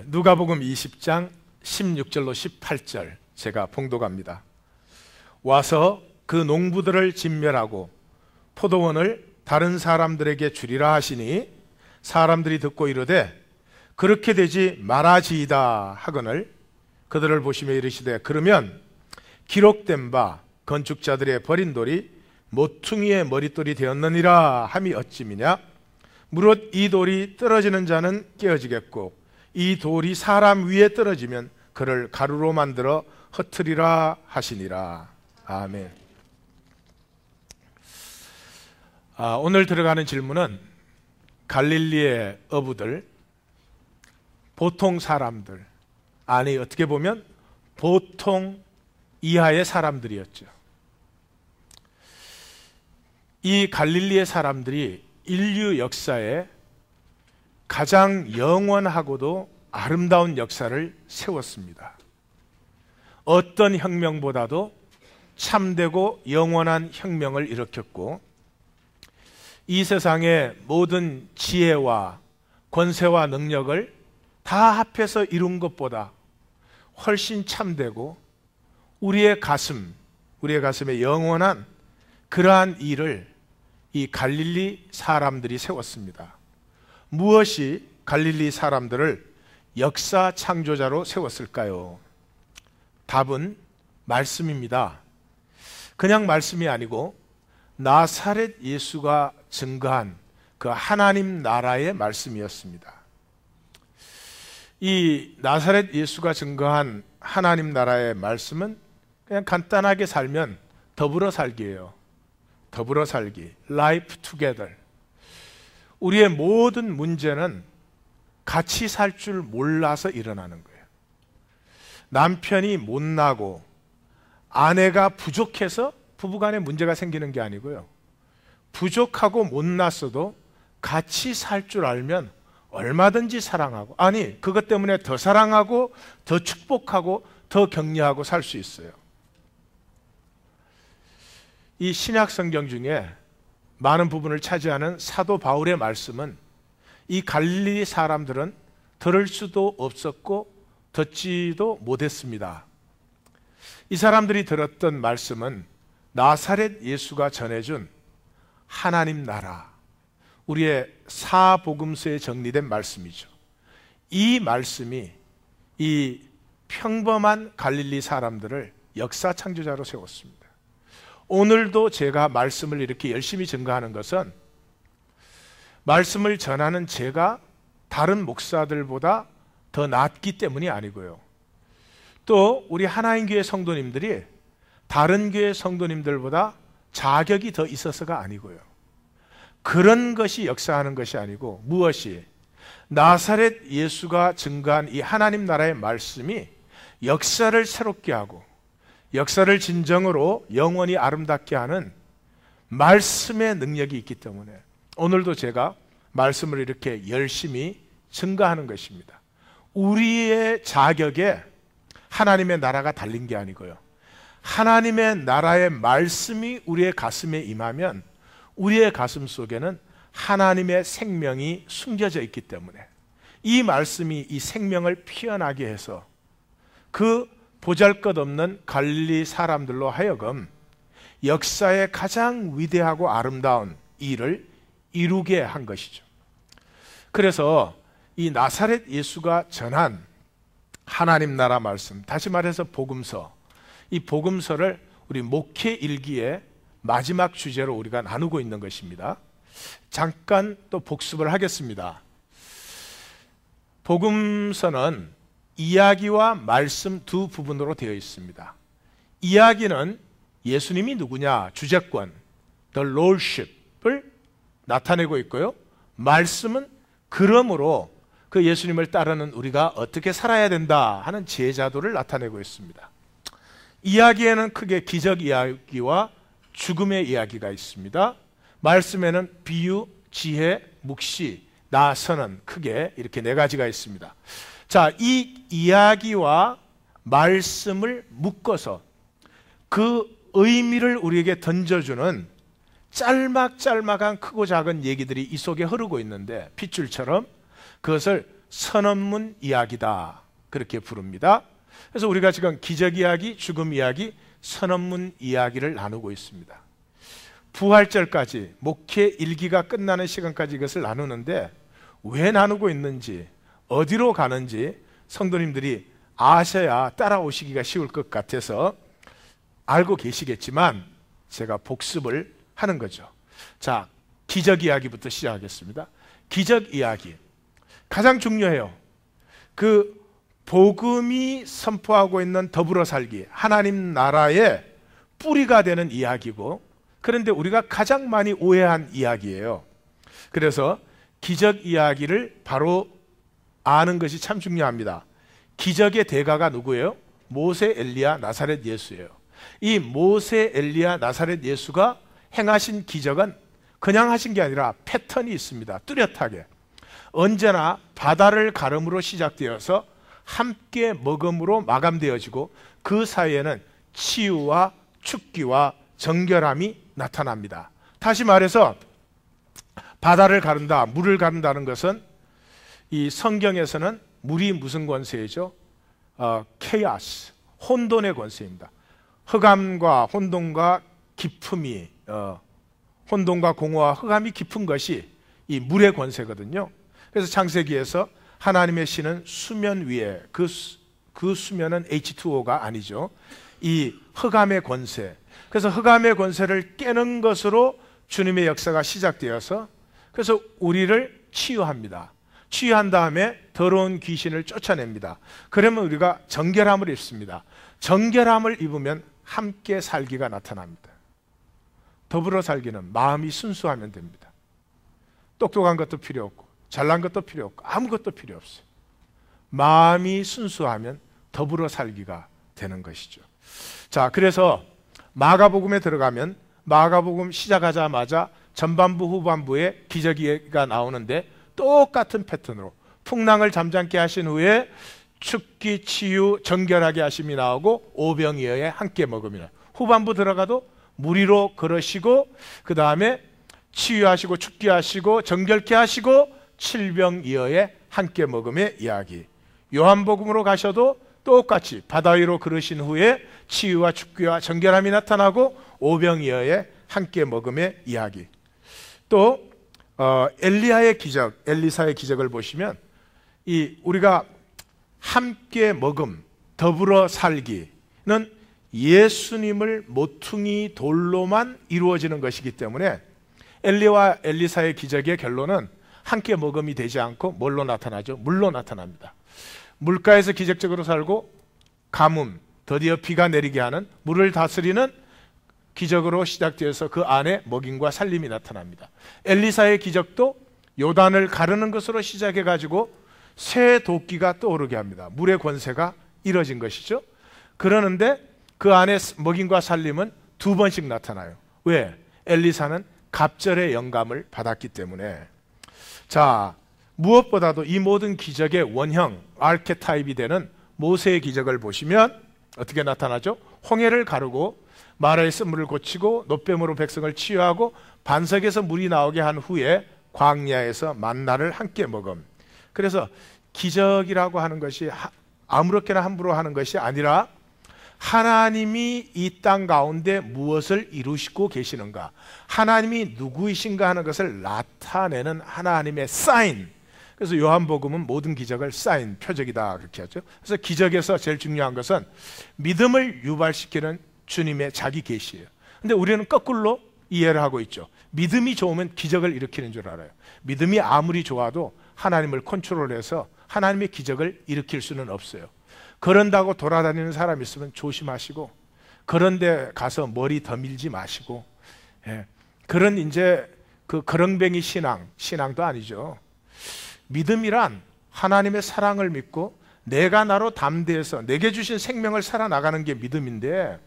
누가복음 20장 16절로 18절 제가 봉독합니다. 와서 그 농부들을 진멸하고 포도원을 다른 사람들에게 주리라 하시니 사람들이 듣고 이르되 그렇게 되지 말아지이다 하거늘 그들을 보시며 이르시되 그러면 기록된 바 건축자들의 버린 돌이 모퉁이의 머릿돌이 되었느니라 함이 어찌미냐. 무릇 이 돌이 떨어지는 자는 깨어지겠고 이 돌이 사람 위에 떨어지면 그를 가루로 만들어 흩으리라 하시니라. 아멘. 오늘 들어가는 질문은 갈릴리의 어부들, 보통 사람들, 아니 어떻게 보면 보통 이하의 사람들이었죠. 이 갈릴리의 사람들이 인류 역사에 가장 영원하고도 아름다운 역사를 세웠습니다. 어떤 혁명보다도 참되고 영원한 혁명을 일으켰고 이 세상의 모든 지혜와 권세와 능력을 다 합해서 이룬 것보다 훨씬 참되고 우리의 가슴에 영원한 그러한 일을 이 갈릴리 사람들이 세웠습니다. 무엇이 갈릴리 사람들을 역사 창조자로 세웠을까요? 답은 말씀입니다. 그냥 말씀이 아니고 나사렛 예수가 증거한 그 하나님 나라의 말씀이었습니다. 이 나사렛 예수가 증거한 하나님 나라의 말씀은 그냥 간단하게 살면 더불어 살기예요. 더불어 살기, life together. 우리의 모든 문제는 같이 살 줄 몰라서 일어나는 거예요. 남편이 못나고 아내가 부족해서 부부간에 문제가 생기는 게 아니고요. 부족하고 못났어도 같이 살 줄 알면 얼마든지 사랑하고, 아니 그것 때문에 더 사랑하고 더 축복하고 더 격려하고 살 수 있어요. 이 신약 성경 중에 많은 부분을 차지하는 사도 바울의 말씀은 이 갈릴리 사람들은 들을 수도 없었고 듣지도 못했습니다. 이 사람들이 들었던 말씀은 나사렛 예수가 전해준 하나님 나라, 우리의 사복음서에 정리된 말씀이죠. 이 말씀이 이 평범한 갈릴리 사람들을 역사 창조자로 세웠습니다. 오늘도 제가 말씀을 이렇게 열심히 증거하는 것은 말씀을 전하는 제가 다른 목사들보다 더 낫기 때문이 아니고요. 또 우리 하나님교회 성도님들이 다른 교회 성도님들보다 자격이 더 있어서가 아니고요. 그런 것이 역사하는 것이 아니고 무엇이 나사렛 예수가 증거한 이 하나님 나라의 말씀이 역사를 새롭게 하고 역사를 진정으로 영원히 아름답게 하는 말씀의 능력이 있기 때문에 오늘도 제가 말씀을 이렇게 열심히 증거하는 것입니다. 우리의 자격에 하나님의 나라가 달린 게 아니고요. 하나님의 나라의 말씀이 우리의 가슴에 임하면 우리의 가슴 속에는 하나님의 생명이 숨겨져 있기 때문에 이 말씀이 이 생명을 피어나게 해서 그 보잘것없는 갈릴리 사람들로 하여금 역사의 가장 위대하고 아름다운 일을 이루게 한 것이죠. 그래서 이 나사렛 예수가 전한 하나님 나라 말씀, 다시 말해서 복음서, 이 복음서를 우리 목회 일기의 마지막 주제로 우리가 나누고 있는 것입니다. 잠깐 또 복습을 하겠습니다. 복음서는 이야기와 말씀 두 부분으로 되어 있습니다. 이야기는 예수님이 누구냐, 주제권, the lordship을 나타내고 있고요. 말씀은 그러므로 그 예수님을 따르는 우리가 어떻게 살아야 된다 하는 제자도를 나타내고 있습니다. 이야기에는 크게 기적 이야기와 죽음의 이야기가 있습니다. 말씀에는 비유, 지혜, 묵시, 나선언, 크게 이렇게 네 가지가 있습니다. 자, 이 이야기와 말씀을 묶어서 그 의미를 우리에게 던져주는 짤막짤막한 크고 작은 얘기들이 이 속에 흐르고 있는데 핏줄처럼 그것을 선언문 이야기다, 그렇게 부릅니다. 그래서 우리가 지금 기적 이야기, 죽음 이야기, 선언문 이야기를 나누고 있습니다. 부활절까지, 목회 일기가 끝나는 시간까지 이것을 나누는데 왜 나누고 있는지, 어디로 가는지 성도님들이 아셔야 따라오시기가 쉬울 것 같아서 알고 계시겠지만 제가 복습을 하는 거죠. 자, 기적 이야기부터 시작하겠습니다. 기적 이야기 가장 중요해요. 그 복음이 선포하고 있는 더불어 살기, 하나님 나라의 뿌리가 되는 이야기고, 그런데 우리가 가장 많이 오해한 이야기예요. 그래서 기적 이야기를 바로 아는 것이 참 중요합니다. 기적의 대가가 누구예요? 모세, 엘리야, 나사렛 예수예요. 이 모세, 엘리야, 나사렛 예수가 행하신 기적은 그냥 하신 게 아니라 패턴이 있습니다. 뚜렷하게 언제나 바다를 가름으로 시작되어서 함께 먹음으로 마감되어지고, 그 사이에는 치유와 축기와 정결함이 나타납니다. 다시 말해서 바다를 가른다, 물을 가른다는 것은 이 성경에서는 물이 무슨 권세이죠? 케이아스, 혼돈의 권세입니다. 흑암과 혼돈과 깊음이, 혼돈과 공허와 흑암이 깊은 것이 이 물의 권세거든요. 그래서 창세기에서 하나님의 신은 수면 위에, 그 수면은 H2O가 아니죠. 이 흑암의 권세, 그래서 흑암의 권세를 깨는 것으로 주님의 역사가 시작되어서, 그래서 우리를 치유합니다. 치유한 다음에 더러운 귀신을 쫓아냅니다. 그러면 우리가 정결함을 입습니다. 정결함을 입으면 함께 살기가 나타납니다. 더불어 살기는 마음이 순수하면 됩니다. 똑똑한 것도 필요 없고 잘난 것도 필요 없고 아무것도 필요 없어요. 마음이 순수하면 더불어 살기가 되는 것이죠. 자, 그래서 마가복음에 들어가면 마가복음 시작하자마자 전반부 후반부에 기적이가 나오는데 똑같은 패턴으로 풍랑을 잠잠케 하신 후에 축기, 치유, 정결하게 하심이 나오고 오병이어에 함께 먹음이라. 후반부 들어가도 무리로 걸으시고, 그 다음에 치유하시고 축기하시고 정결케 하시고 칠병이어에 함께 먹음의 이야기. 요한복음으로 가셔도 똑같이 바다 위로 걸으신 후에 치유와 축기와 정결함이 나타나고 오병이어에 함께 먹음의 이야기. 또 엘리야의 기적, 엘리사의 기적을 보시면 이 우리가 함께 먹음, 더불어 살기는 예수님을 모퉁이 돌로만 이루어지는 것이기 때문에 엘리와 엘리사의 기적의 결론은 함께 먹음이 되지 않고 뭘로 나타나죠? 물로 나타납니다. 물가에서 기적적으로 살고 가뭄, 드디어 비가 내리게 하는, 물을 다스리는 기적으로 시작되어서 그 안에 먹임과 살림이 나타납니다. 엘리사의 기적도 요단을 가르는 것으로 시작해가지고 새 도끼가 떠오르게 합니다. 물의 권세가 이뤄진 것이죠. 그러는데 그 안에 먹임과 살림은 두 번씩 나타나요. 왜? 엘리사는 갑절의 영감을 받았기 때문에. 자, 무엇보다도 이 모든 기적의 원형, 아르케타입이 되는 모세의 기적을 보시면 어떻게 나타나죠? 홍해를 가르고 마라의 쓴물을 고치고 노뱀으로 백성을 치유하고 반석에서 물이 나오게 한 후에 광야에서 만나를 함께 먹음. 그래서 기적이라고 하는 것이 아무렇게나 함부로 하는 것이 아니라 하나님이 이 땅 가운데 무엇을 이루시고 계시는가, 하나님이 누구이신가 하는 것을 나타내는 하나님의 사인. 그래서 요한복음은 모든 기적을 사인, 표적이다 그렇게 하죠. 그래서 기적에서 제일 중요한 것은 믿음을 유발시키는 주님의 자기 계시예요. 근데 우리는 거꾸로 이해를 하고 있죠. 믿음이 좋으면 기적을 일으키는 줄 알아요. 믿음이 아무리 좋아도 하나님을 컨트롤해서 하나님의 기적을 일으킬 수는 없어요. 그런다고 돌아다니는 사람 있으면 조심하시고, 그런데 가서 머리 더 밀지 마시고, 그런 이제 그 거렁뱅이 신앙도 아니죠. 믿음이란 하나님의 사랑을 믿고 내가 나로 담대해서 내게 주신 생명을 살아나가는 게 믿음인데,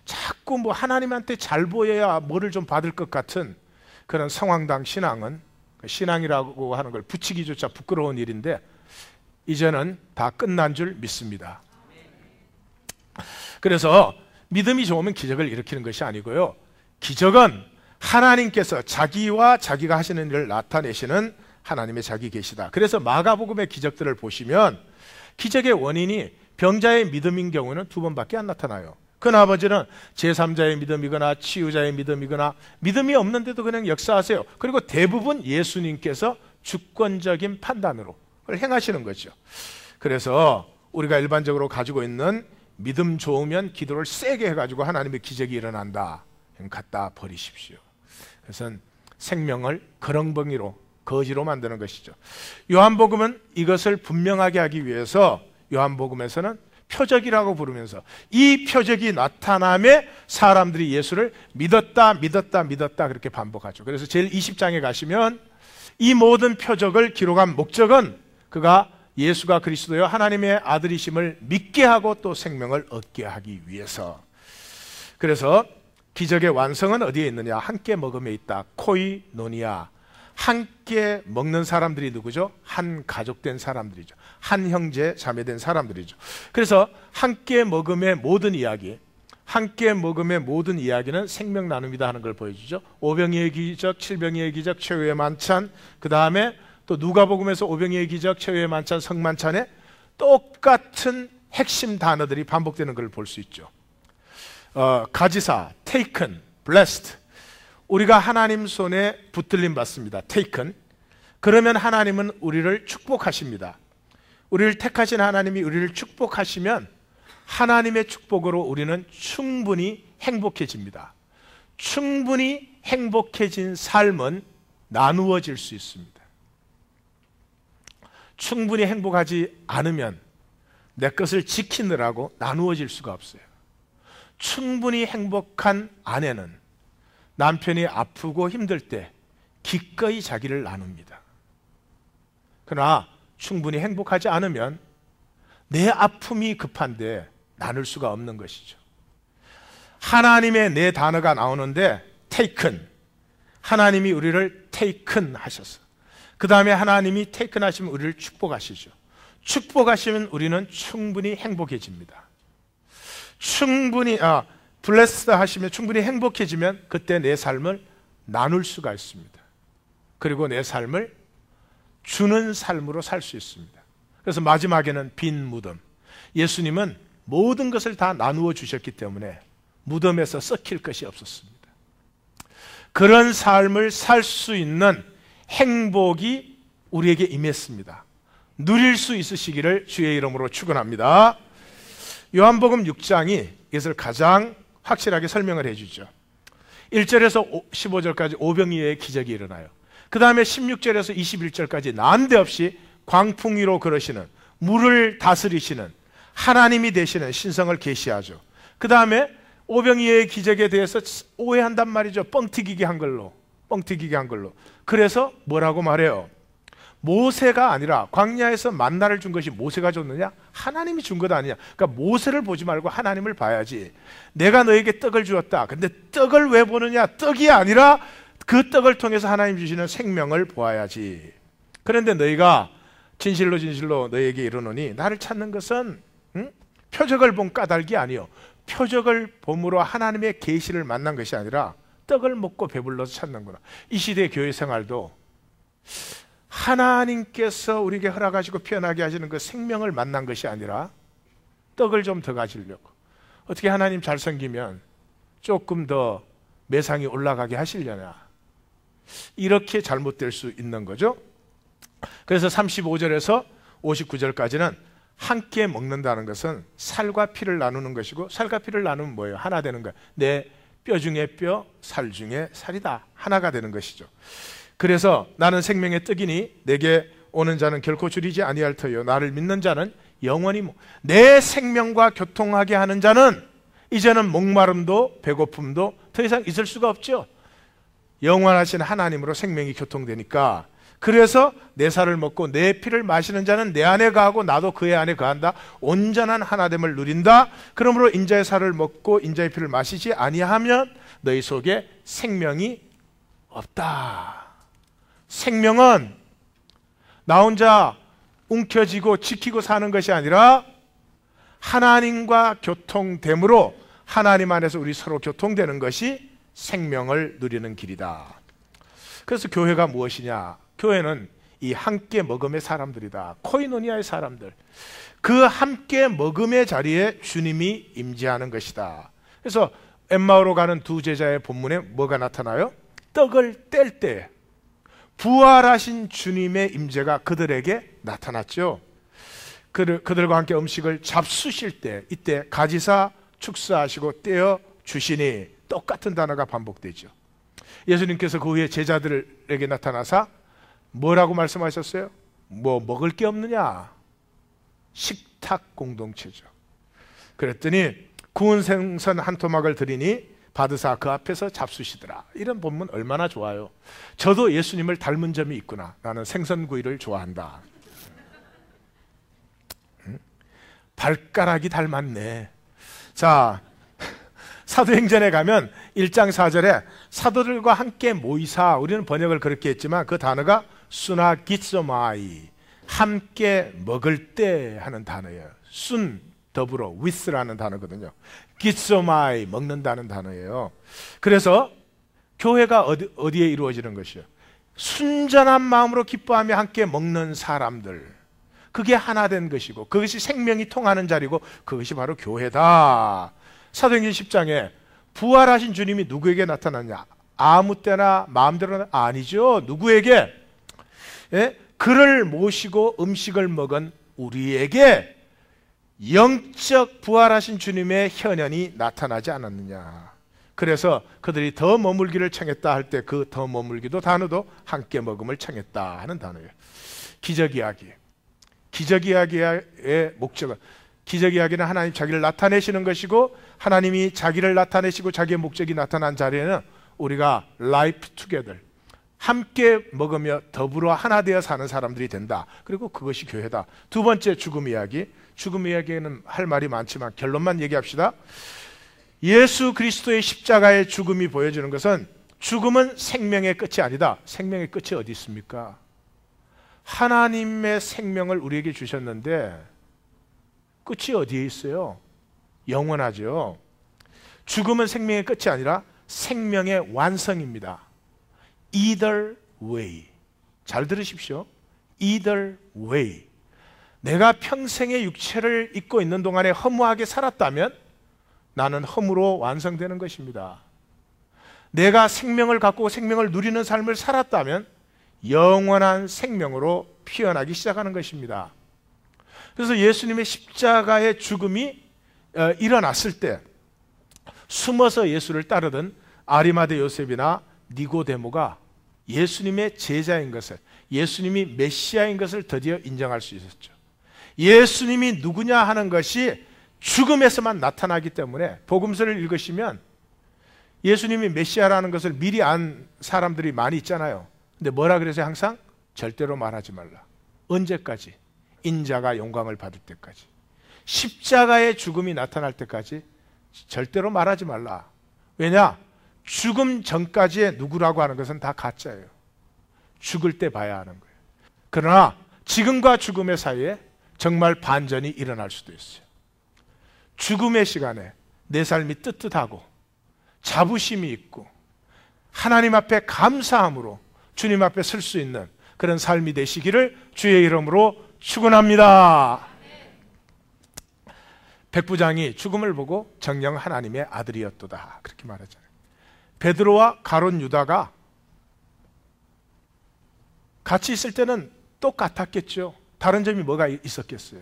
자꾸 뭐 하나님한테 잘 보여야 뭐를 좀 받을 것 같은 그런 성황당 신앙은, 신앙이라고 하는 걸 붙이기조차 부끄러운 일인데 이제는 다 끝난 줄 믿습니다. 그래서 믿음이 좋으면 기적을 일으키는 것이 아니고요, 기적은 하나님께서 자기와 자기가 하시는 일을 나타내시는 하나님의 자기 계시다. 그래서 마가복음의 기적들을 보시면 기적의 원인이 병자의 믿음인 경우는 두 번밖에 안 나타나요. 그 나머지는 제3자의 믿음이거나 치유자의 믿음이거나 믿음이 없는데도 그냥 역사하세요. 그리고 대부분 예수님께서 주권적인 판단으로 그걸 행하시는 거죠. 그래서 우리가 일반적으로 가지고 있는 믿음 좋으면 기도를 세게 해가지고 하나님의 기적이 일어난다, 갖다 버리십시오. 그것은 생명을 거렁벙이로 거지로 만드는 것이죠. 요한복음은 이것을 분명하게 하기 위해서 요한복음에서는 표적이라고 부르면서 이 표적이 나타남에 사람들이 예수를 믿었다 믿었다 믿었다 그렇게 반복하죠. 그래서 제일 20장에 가시면 이 모든 표적을 기록한 목적은 그가 예수가 그리스도여 하나님의 아들이심을 믿게 하고 또 생명을 얻게 하기 위해서. 그래서 기적의 완성은 어디에 있느냐? 함께 먹음에 있다. 코이노니아. 함께 먹는 사람들이 누구죠? 한 가족 된 사람들이죠. 한 형제 자매 된 사람들이죠. 그래서 함께 먹음의 모든 이야기, 함께 먹음의 모든 이야기는 생명 나눔이다 하는 걸 보여주죠. 오병이의 기적, 칠병이의 기적, 최후의 만찬, 그 다음에 또 누가복음에서 오병이의 기적, 최후의 만찬, 성만찬에 똑같은 핵심 단어들이 반복되는 걸 볼 수 있죠. 가지사, taken, blessed. 우리가 하나님 손에 붙들림 받습니다. taken. 그러면 하나님은 우리를 축복하십니다. 우리를 택하신 하나님이 우리를 축복하시면 하나님의 축복으로 우리는 충분히 행복해집니다. 충분히 행복해진 삶은 나누어질 수 있습니다. 충분히 행복하지 않으면 내 것을 지키느라고 나누어질 수가 없어요. 충분히 행복한 아내는 남편이 아프고 힘들 때 기꺼이 자기를 나눕니다. 그러나 충분히 행복하지 않으면 내 아픔이 급한데 나눌 수가 없는 것이죠. 하나님의 네 단어가 나오는데 taken, 하나님이 우리를 taken 하셨어. 그 다음에 하나님이 taken 하시면 우리를 축복하시죠. 축복하시면 우리는 충분히 행복해집니다. 충분히 blessed 하시면 충분히 행복해지면 그때 내 삶을 나눌 수가 있습니다. 그리고 내 삶을 주는 삶으로 살 수 있습니다. 그래서 마지막에는 빈 무덤. 예수님은 모든 것을 다 나누어 주셨기 때문에 무덤에서 썩힐 것이 없었습니다. 그런 삶을 살 수 있는 행복이 우리에게 임했습니다. 누릴 수 있으시기를 주의 이름으로 축원합니다. 요한복음 6장이 이것을 가장 확실하게 설명을 해주죠. 1절에서 15절까지 오병이어의 기적이 일어나요. 그 다음에 16절에서 21절까지 난데없이 광풍 위로 걸으시는, 물을 다스리시는 하나님이 되시는 신성을 계시하죠. 그 다음에 오병이어의 기적에 대해서 오해한단 말이죠. 뻥튀기게 한 걸로. 그래서 뭐라고 말해요? 모세가 아니라 광야에서 만나를 준 것이 모세가 줬느냐? 하나님이 준 것 아니냐? 그러니까 모세를 보지 말고 하나님을 봐야지. 내가 너에게 떡을 주었다. 근데 떡을 왜 보느냐? 떡이 아니라 그 떡을 통해서 하나님 주시는 생명을 보아야지. 그런데 너희가 진실로 진실로 너희에게 이르노니 나를 찾는 것은 표적을 본 까닭이 아니요, 표적을 봄으로 하나님의 계시를 만난 것이 아니라 떡을 먹고 배불러서 찾는구나. 이 시대의 교회 생활도 하나님께서 우리에게 허락하시고 피어나게 하시는 그 생명을 만난 것이 아니라 떡을 좀 더 가지려고, 어떻게 하나님 잘 섬기면 조금 더 매상이 올라가게 하시려나, 이렇게 잘못될 수 있는 거죠. 그래서 35절에서 59절까지는 함께 먹는다는 것은 살과 피를 나누는 것이고, 살과 피를 나누면 뭐예요? 하나 되는 거예요. 내 뼈 중에 뼈, 살 중에 살이다. 하나가 되는 것이죠. 그래서 나는 생명의 떡이니 내게 오는 자는 결코 줄이지 아니할 터요, 나를 믿는 자는 영원히 내 생명과 교통하게 하는 자는 이제는 목마름도 배고픔도 더 이상 있을 수가 없죠. 영원하신 하나님으로 생명이 교통되니까. 그래서 내 살을 먹고 내 피를 마시는 자는 내 안에 거하고 나도 그의 안에 거한다. 온전한 하나됨을 누린다. 그러므로 인자의 살을 먹고 인자의 피를 마시지 아니하면 너희 속에 생명이 없다. 생명은 나 혼자 움켜쥐고 지키고 사는 것이 아니라 하나님과 교통됨으로 하나님 안에서 우리 서로 교통되는 것이 생명을 누리는 길이다. 그래서 교회가 무엇이냐? 교회는 이 함께 먹음의 사람들이다. 코이노니아의 사람들. 그 함께 먹음의 자리에 주님이 임재하는 것이다. 그래서 엠마오로 가는 두 제자의 본문에 뭐가 나타나요? 떡을 뗄 때 부활하신 주님의 임재가 그들에게 나타났죠. 그들과 함께 음식을 잡수실 때 이때 가지사 축사하시고 떼어 주시니 똑같은 단어가 반복되죠. 예수님께서 그 후에 제자들에게 나타나사 뭐라고 말씀하셨어요? 뭐 먹을 게 없느냐? 식탁 공동체죠. 그랬더니 구운 생선 한 토막을 드리니 받으사 그 앞에서 잡수시더라. 이런 본문 얼마나 좋아요. 저도 예수님을 닮은 점이 있구나. 나는 생선구이를 좋아한다. 발가락이 닮았네. 자, 사도행전에 가면 1장 4절에 사도들과 함께 모이사, 우리는 번역을 그렇게 했지만 그 단어가 수나기소마이, 함께 먹을 때 하는 단어예요. 순 더불어 with라는 단어거든요. 기소마이, 먹는다는 단어예요. 그래서 교회가 어디에 이루어지는 것이요? 순전한 마음으로 기뻐하며 함께 먹는 사람들, 그게 하나 된 것이고 그것이 생명이 통하는 자리고 그것이 바로 교회다. 사도행전 10장에 부활하신 주님이 누구에게 나타났냐? 아무 때나 마음대로는 아니죠. 누구에게? 예? 그를 모시고 음식을 먹은 우리에게 영적 부활하신 주님의 현현이 나타나지 않았느냐. 그래서 그들이 더 머물기를 청했다 할 때 그 더 머물기도 단어도 함께 먹음을 청했다 하는 단어예요. 기적 이야기. 기적 이야기의 목적은, 기적 이야기는 하나님 자기를 나타내시는 것이고 하나님이 자기를 나타내시고 자기의 목적이 나타난 자리에는 우리가 라이프 투게더, 함께 먹으며 더불어 하나 되어 사는 사람들이 된다. 그리고 그것이 교회다. 두 번째, 죽음 이야기. 죽음 이야기에는 할 말이 많지만 결론만 얘기합시다. 예수 그리스도의 십자가의 죽음이 보여주는 것은 죽음은 생명의 끝이 아니다. 생명의 끝이 어디 있습니까? 하나님의 생명을 우리에게 주셨는데 끝이 어디에 있어요? 영원하죠. 죽음은 생명의 끝이 아니라 생명의 완성입니다. Either way. 잘 들으십시오. Either way. 내가 평생의 육체를 입고 있는 동안에 허무하게 살았다면 나는 허무로 완성되는 것입니다. 내가 생명을 갖고 생명을 누리는 삶을 살았다면 영원한 생명으로 피어나기 시작하는 것입니다. 그래서 예수님의 십자가의 죽음이 일어났을 때 숨어서 예수를 따르던 아리마대 요셉이나 니고데모가 예수님의 제자인 것을, 예수님이 메시아인 것을 드디어 인정할 수 있었죠. 예수님이 누구냐 하는 것이 죽음에서만 나타나기 때문에 복음서를 읽으시면 예수님이 메시아라는 것을 미리 안 사람들이 많이 있잖아요. 근데 뭐라 그래서 항상 절대로 말하지 말라. 언제까지? 인자가 영광을 받을 때까지. 십자가의 죽음이 나타날 때까지 절대로 말하지 말라. 왜냐? 죽음 전까지의 누구라고 하는 것은 다 가짜예요. 죽을 때 봐야 하는 거예요. 그러나 지금과 죽음의 사이에 정말 반전이 일어날 수도 있어요. 죽음의 시간에 내 삶이 뜨뜻하고 자부심이 있고 하나님 앞에 감사함으로 주님 앞에 설 수 있는 그런 삶이 되시기를 주의 이름으로 축원합니다. 백부장이 죽음을 보고 정녕 하나님의 아들이었도다 그렇게 말하잖아요. 베드로와 가룟 유다가 같이 있을 때는 똑같았겠죠. 다른 점이 뭐가 있었겠어요?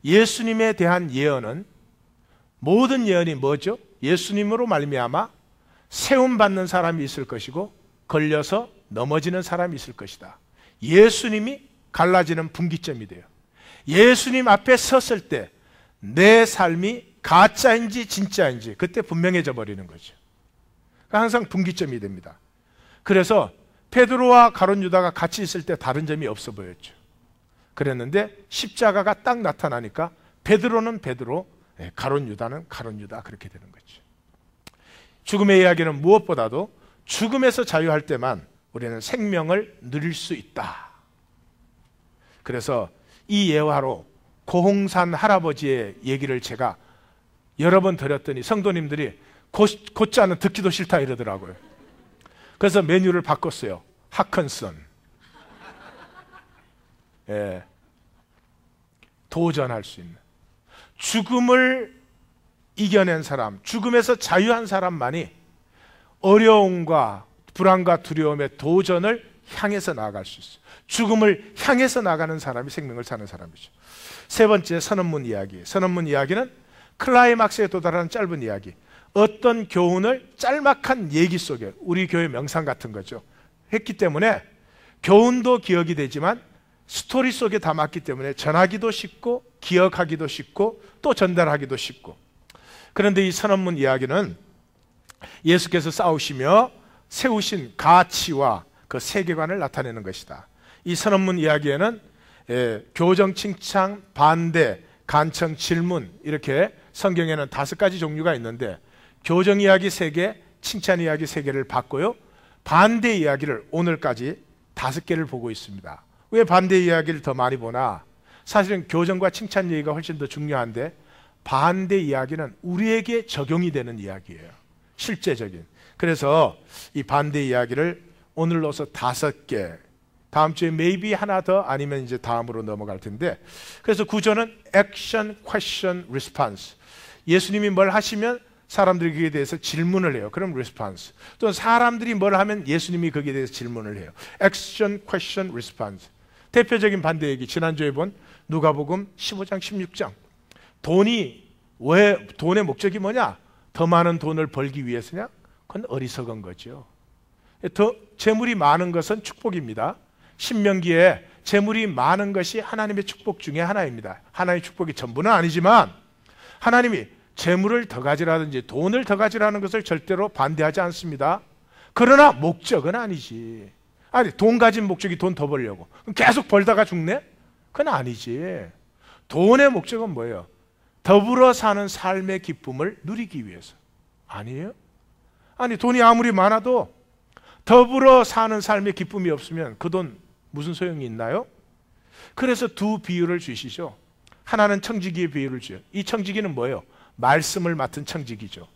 예수님에 대한 예언은, 모든 예언이 뭐죠? 예수님으로 말미암아 세움받는 사람이 있을 것이고 걸려서 넘어지는 사람이 있을 것이다. 예수님이 갈라지는 분기점이 돼요. 예수님 앞에 섰을 때 내 삶이 가짜인지 진짜인지 그때 분명해져 버리는 거죠. 그러니까 항상 분기점이 됩니다. 그래서 베드로와 가룟 유다가 같이 있을 때 다른 점이 없어 보였죠. 그랬는데 십자가가 딱 나타나니까 베드로는 베드로, 가룟 유다는 가룟 유다 그렇게 되는 거죠. 죽음의 이야기는 무엇보다도 죽음에서 자유할 때만 우리는 생명을 누릴 수 있다. 그래서 이 예화로 고홍산 할아버지의 얘기를 제가 여러 번 드렸더니 성도님들이 곧자는 듣기도 싫다 이러더라고요. 그래서 메뉴를 바꿨어요. 하컨슨. 도전할 수 있는, 죽음을 이겨낸 사람, 죽음에서 자유한 사람만이 어려움과 불안과 두려움의 도전을 향해서 나아갈 수 있어요. 죽음을 향해서 나가는 사람이 생명을 사는 사람이죠. 세 번째, 선언문 이야기. 선언문 이야기는 클라이막스에 도달하는 짧은 이야기. 어떤 교훈을 짤막한 얘기 속에, 우리 교회 명상 같은 거죠, 했기 때문에 교훈도 기억이 되지만 스토리 속에 담았기 때문에 전하기도 쉽고 기억하기도 쉽고 또 전달하기도 쉽고. 그런데 이 선언문 이야기는 예수께서 싸우시며 세우신 가치와 그 세계관을 나타내는 것이다. 이 선언문 이야기에는 교정, 칭찬, 반대, 간청, 질문, 이렇게 성경에는 5가지 종류가 있는데 교정 이야기 3개, 칭찬 이야기 3개를 봤고요, 반대 이야기를 오늘까지 5개를 보고 있습니다. 왜 반대 이야기를 더 많이 보나? 사실은 교정과 칭찬 얘기가 훨씬 더 중요한데 반대 이야기는 우리에게 적용이 되는 이야기예요. 실제적인. 그래서 이 반대 이야기를 오늘로서 5개, 다음 주에 maybe 하나 더, 아니면 이제 다음으로 넘어갈 텐데, 그래서 구조는 action, question, response. 예수님이 뭘 하시면 사람들이 거기에 대해서 질문을 해요. 그럼 response. 또 사람들이 뭘 하면 예수님이 거기에 대해서 질문을 해요. action, question, response. 대표적인 반대 얘기, 지난주에 본 누가복음 15장, 16장. 돈의 목적이 뭐냐? 더 많은 돈을 벌기 위해서냐? 그건 어리석은 거죠. 더 재물이 많은 것은 축복입니다. 신명기에 재물이 많은 것이 하나님의 축복 중에 하나입니다. 하나님의 축복이 전부는 아니지만 하나님이 재물을 더 가지라든지 돈을 더 가지라는 것을 절대로 반대하지 않습니다. 그러나 목적은 아니지. 아니, 돈 가진 목적이 돈 더 벌려고 그럼 계속 벌다가 죽네? 그건 아니지. 돈의 목적은 뭐예요? 더불어 사는 삶의 기쁨을 누리기 위해서. 아니에요? 아니, 돈이 아무리 많아도 더불어 사는 삶의 기쁨이 없으면 그 돈 무슨 소용이 있나요? 그래서 2 비유를 주시죠. 하나는 청지기의 비유를 줘요. 이 청지기는 뭐예요? 말씀을 맡은 청지기죠.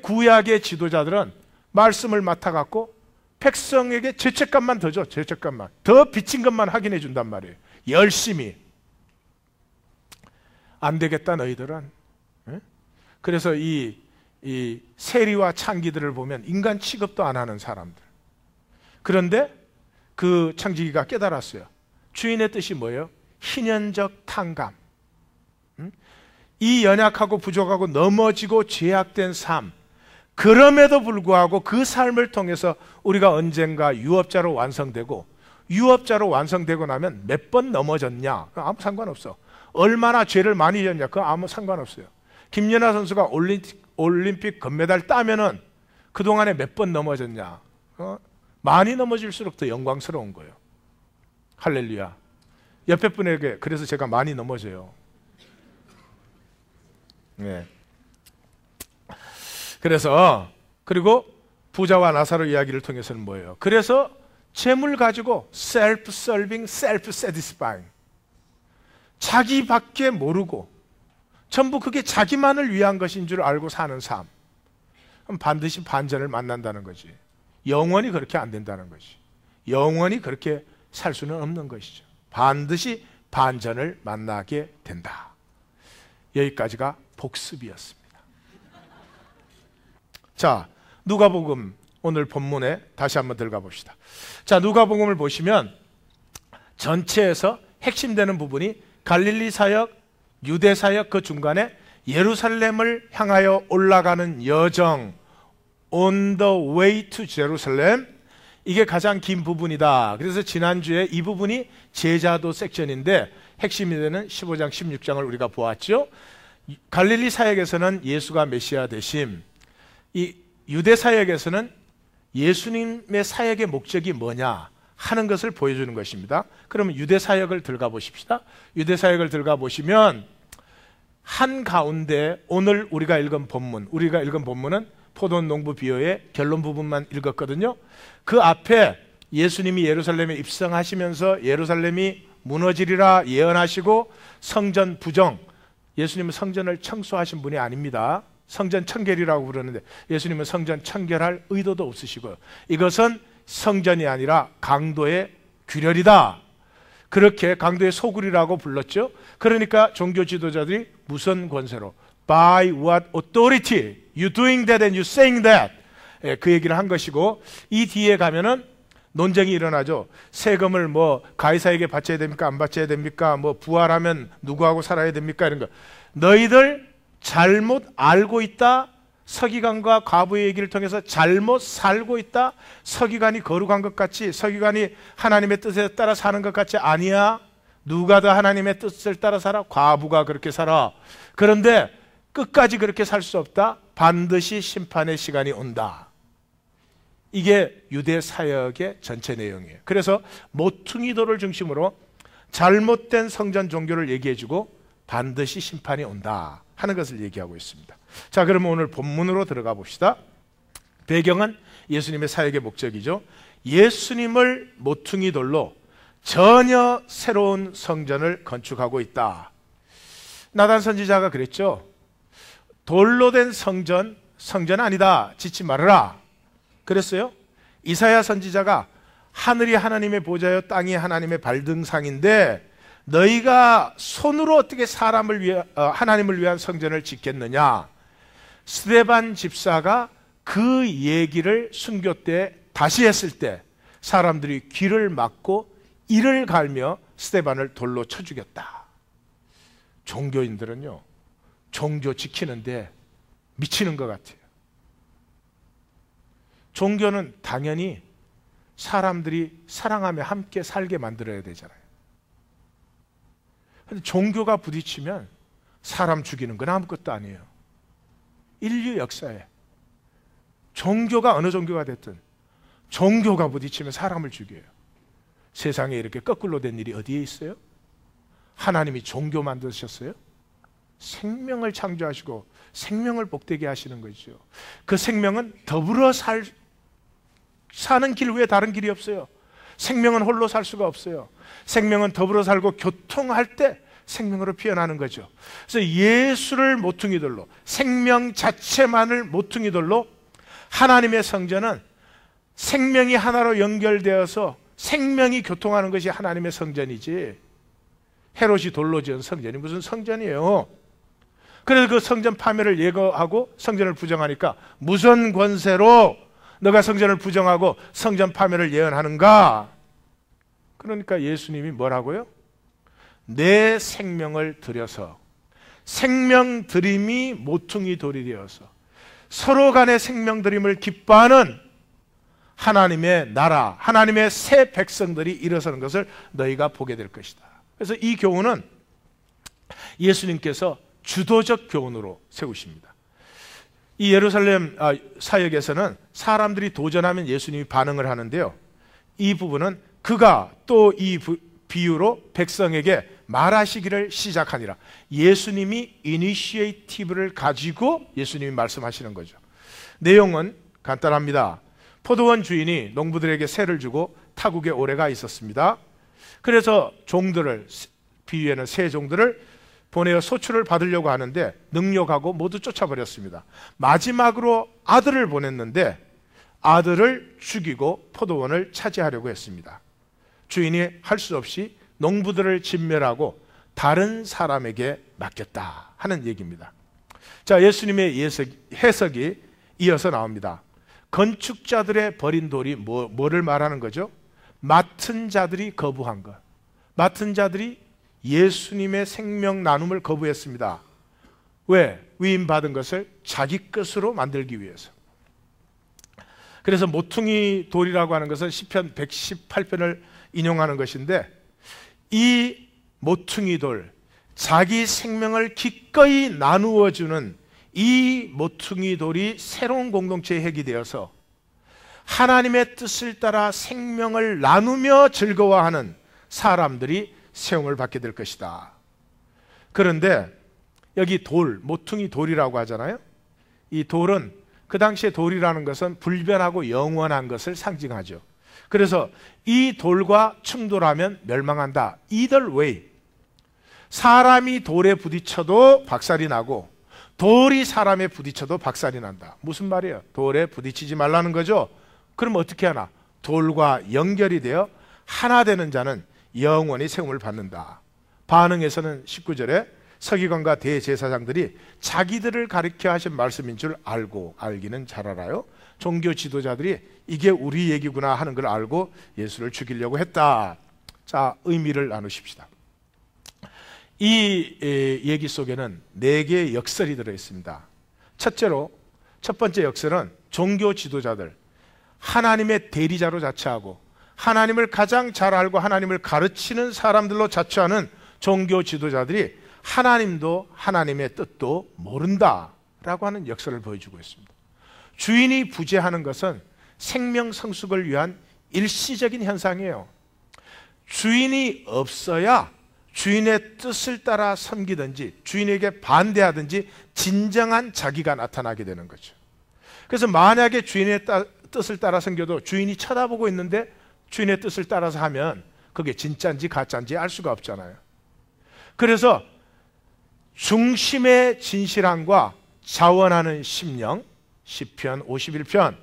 구약의 지도자들은 말씀을 맡아갖고 백성에게 죄책감만 더 줘. 죄책감만. 더 비친 것만 확인해 준단 말이에요. 열심히. 안 되겠다 너희들은. 그래서 이 세리와 창기들을 보면 인간 취급도 안 하는 사람들. 그런데 그 창지기가 깨달았어요. 주인의 뜻이 뭐예요? 희년적 탕감. 이 연약하고 부족하고 넘어지고 죄악된 삶, 그럼에도 불구하고 그 삶을 통해서 우리가 언젠가 유업자로 완성되고, 유업자로 완성되고 나면 몇 번 넘어졌냐? 아무 상관없어. 얼마나 죄를 많이 졌냐? 그거 아무 상관없어요. 김연아 선수가 올림픽 금메달 따면은 그동안에 몇 번 넘어졌냐? 많이 넘어질수록 더 영광스러운 거예요. 할렐루야. 옆에 분에게 그래서 제가 많이 넘어져요. 네. 그래서 그리고 부자와 나사로 이야기를 통해서는 뭐예요? 그래서 재물 가지고 self-serving, self-satisfying. 자기밖에 모르고 전부 그게 자기만을 위한 것인 줄 알고 사는 삶. 그럼 반드시 반전을 만난다는 거지. 영원히 그렇게 안 된다는 것이. 영원히 그렇게 살 수는 없는 것이죠. 반드시 반전을 만나게 된다. 여기까지가 복습이었습니다. 자, 누가복음 오늘 본문에 다시 한번 들어가 봅시다. 자, 누가복음을 보시면 전체에서 핵심되는 부분이 갈릴리 사역, 유대 사역, 그 중간에 예루살렘을 향하여 올라가는 여정, On the way to Jerusalem, 이게 가장 긴 부분이다. 그래서 지난주에 이 부분이 제자도 섹션인데 핵심이 되는 15장, 16장을 우리가 보았죠. 갈릴리 사역에서는 예수가 메시아 되심, 이 유대 사역에서는 예수님의 사역의 목적이 뭐냐 하는 것을 보여주는 것입니다. 그러면 유대 사역을 들어가 보십시다. 유대 사역을 들어가 보시면 한가운데 오늘 우리가 읽은 본문은 포도원 농부 비유의 결론 부분만 읽었거든요. 그 앞에 예수님이 예루살렘에 입성하시면서 예루살렘이 무너지리라 예언하시고 성전 부정, 예수님은 성전을 청소하신 분이 아닙니다. 성전 청결이라고 부르는데 예수님은 성전 청결할 의도도 없으시고요. 이것은 성전이 아니라 강도의 균열이다. 그렇게 강도의 소굴이라고 불렀죠. 그러니까 종교 지도자들이 무슨 권세로 By what authority you doing that and you saying that 그 얘기를 한 것이고, 이 뒤에 가면은 논쟁이 일어나죠. 세금을 뭐 가이사에게 바쳐야 됩니까? 안 바쳐야 됩니까? 뭐 부활하면 누구하고 살아야 됩니까? 이런 거. 너희들 잘못 알고 있다. 서기관과 과부의 얘기를 통해서 잘못 살고 있다. 서기관이 거룩한 것 같이, 서기관이 하나님의 뜻에 따라 사는 것 같이 아니야. 누가 더 하나님의 뜻을 따라 살아? 과부가 그렇게 살아. 그런데 끝까지 그렇게 살 수 없다. 반드시 심판의 시간이 온다. 이게 유대 사역의 전체 내용이에요. 그래서 모퉁이돌을 중심으로 잘못된 성전 종교를 얘기해주고 반드시 심판이 온다 하는 것을 얘기하고 있습니다. 자, 그러면 오늘 본문으로 들어가 봅시다. 배경은 예수님의 사역의 목적이죠. 예수님을 모퉁이돌로 전혀 새로운 성전을 건축하고 있다. 나단 선지자가 그랬죠. 돌로 된 성전 아니다. 짓지 말아라. 그랬어요. 이사야 선지자가 하늘이 하나님의 보좌여 땅이 하나님의 발등상인데 너희가 손으로 어떻게 하나님을 위한 성전을 짓겠느냐. 스데반 집사가 그 얘기를 순교 때 다시 했을 때 사람들이 귀를 막고 이를 갈며 스데반을 돌로 쳐 죽였다. 종교인들은요, 종교 지키는데 미치는 것 같아요. 종교는 당연히 사람들이 사랑하며 함께 살게 만들어야 되잖아요. 근데 종교가 부딪히면 사람 죽이는 건 아무것도 아니에요. 인류 역사에 종교가 어느 종교가 됐든 종교가 부딪히면 사람을 죽여요. 세상에 이렇게 거꾸로 된 일이 어디에 있어요? 하나님이 종교 만드셨어요? 생명을 창조하시고 생명을 복되게 하시는 거죠. 그 생명은 더불어 사는 길 외에 다른 길이 없어요. 생명은 홀로 살 수가 없어요. 생명은 더불어 살고 교통할 때 생명으로 피어나는 거죠. 그래서 예수를 모퉁이돌로, 생명 자체만을 모퉁이돌로, 하나님의 성전은 생명이 하나로 연결되어서 생명이 교통하는 것이 하나님의 성전이지, 헤롯이 돌로 지은 성전이 무슨 성전이에요. 그래서 그 성전 파멸을 예고하고 성전을 부정하니까 무슨 권세로 너가 성전을 부정하고 성전 파멸을 예언하는가? 그러니까 예수님이 뭐라고요? 내 생명을 들여서, 생명 드림이 모퉁이 돌이 되어서 서로 간의 생명 드림을 기뻐하는 하나님의 나라, 하나님의 새 백성들이 일어서는 것을 너희가 보게 될 것이다. 그래서 이 교훈은 예수님께서 주도적 교훈으로 세우십니다. 이 예루살렘 사역에서는 사람들이 도전하면 예수님이 반응을 하는데요, 이 부분은 그가 또 이 비유로 백성에게 말하시기를 시작하니라. 예수님이 이니시에이티브를 가지고 예수님이 말씀하시는 거죠. 내용은 간단합니다. 포도원 주인이 농부들에게 세를 주고 타국에 오래가 있었습니다. 그래서 종들을, 비유에는 세 종들을 보내어 소출을 받으려고 하는데 능욕하고 모두 쫓아버렸습니다. 마지막으로 아들을 보냈는데 아들을 죽이고 포도원을 차지하려고 했습니다. 주인이 할 수 없이 농부들을 진멸하고 다른 사람에게 맡겼다 하는 얘기입니다. 자, 예수님의 해석이 이어서 나옵니다. 건축자들의 버린 돌이 뭐를 말하는 거죠? 맡은 자들이 거부한 것. 맡은 자들이 예수님의 생명 나눔을 거부했습니다. 왜? 위임받은 것을 자기 것으로 만들기 위해서. 그래서 모퉁이 돌이라고 하는 것은 시편 118편을 인용하는 것인데, 이 모퉁이 돌, 자기 생명을 기꺼이 나누어 주는 이 모퉁이 돌이 새로운 공동체의 핵이 되어서 하나님의 뜻을 따라 생명을 나누며 즐거워하는 사람들이 세움을 받게 될 것이다. 그런데 여기 돌, 모퉁이 돌이라고 하잖아요. 이 돌은 그 당시에 돌이라는 것은 불변하고 영원한 것을 상징하죠. 그래서 이 돌과 충돌하면 멸망한다. Either way. 사람이 돌에 부딪혀도 박살이 나고 돌이 사람에 부딪혀도 박살이 난다. 무슨 말이에요? 돌에 부딪히지 말라는 거죠. 그럼 어떻게 하나? 돌과 연결이 되어 하나 되는 자는 영원히 세움을 받는다. 반응에서는 19절에 서기관과 대제사장들이 자기들을 가리켜 하신 말씀인 줄 알기는 잘 알아요. 종교 지도자들이 이게 우리 얘기구나 하는 걸 알고 예수를 죽이려고 했다. 자, 의미를 나누십시다. 이 얘기 속에는 4개의 역설이 들어있습니다. 첫 번째 역설은 종교 지도자들, 하나님의 대리자로 자처하고 하나님을 가장 잘 알고 하나님을 가르치는 사람들로 자처하는 종교 지도자들이 하나님도 하나님의 뜻도 모른다라고 하는 역설을 보여주고 있습니다. 주인이 부재하는 것은 생명 성숙을 위한 일시적인 현상이에요. 주인이 없어야 주인의 뜻을 따라 섬기든지 주인에게 반대하든지 진정한 자기가 나타나게 되는 거죠. 그래서 만약에 주인의 뜻을 따라 섬겨도 주인이 쳐다보고 있는데 주인의 뜻을 따라서 하면 그게 진짜인지 가짜인지 알 수가 없잖아요. 그래서 중심의 진실함과 자원하는 심령, 시편 51편,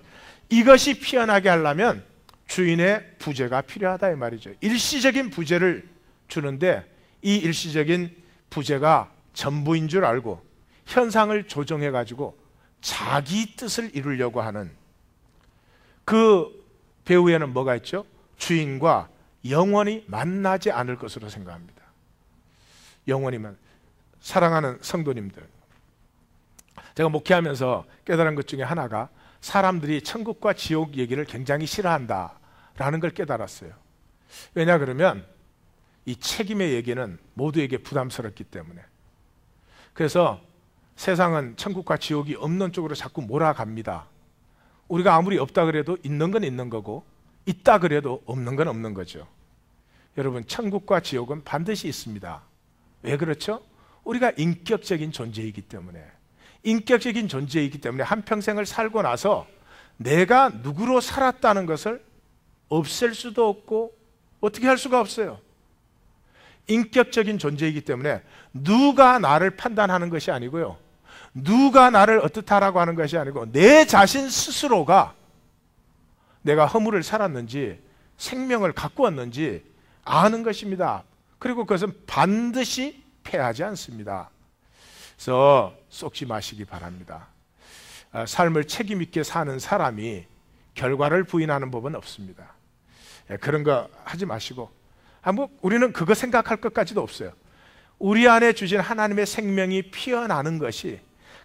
이것이 피어나게 하려면 주인의 부재가 필요하다 이 말이죠. 일시적인 부재를 주는데 이 일시적인 부재가 전부인 줄 알고 현상을 조정해 가지고 자기 뜻을 이루려고 하는 그 배후에는 뭐가 있죠? 주인과 영원히 만나지 않을 것으로 생각합니다. 영원히만. 사랑하는 성도님들, 제가 목회하면서 깨달은 것 중에 하나가 사람들이 천국과 지옥 얘기를 굉장히 싫어한다라는 걸 깨달았어요. 왜냐 그러면 이 책임의 얘기는 모두에게 부담스럽기 때문에. 그래서 세상은 천국과 지옥이 없는 쪽으로 자꾸 몰아갑니다. 우리가 아무리 없다 그래도 있는 건 있는 거고 있다 그래도 없는 건 없는 거죠. 여러분, 천국과 지옥은 반드시 있습니다. 왜 그렇죠? 우리가 인격적인 존재이기 때문에. 인격적인 존재이기 때문에 한평생을 살고 나서 내가 누구로 살았다는 것을 없앨 수도 없고 어떻게 할 수가 없어요. 인격적인 존재이기 때문에 누가 나를 판단하는 것이 아니고요, 누가 나를 어떻다라고 하는 것이 아니고 내 자신 스스로가 내가 허물을 살았는지 생명을 갖고 왔는지 아는 것입니다. 그리고 그것은 반드시 패하지 않습니다. 그래서 속지 마시기 바랍니다. 삶을 책임 있게 사는 사람이 결과를 부인하는 법은 없습니다. 그런 거 하지 마시고, 우리는 그거 생각할 것까지도 없어요. 우리 안에 주신 하나님의 생명이 피어나는 것이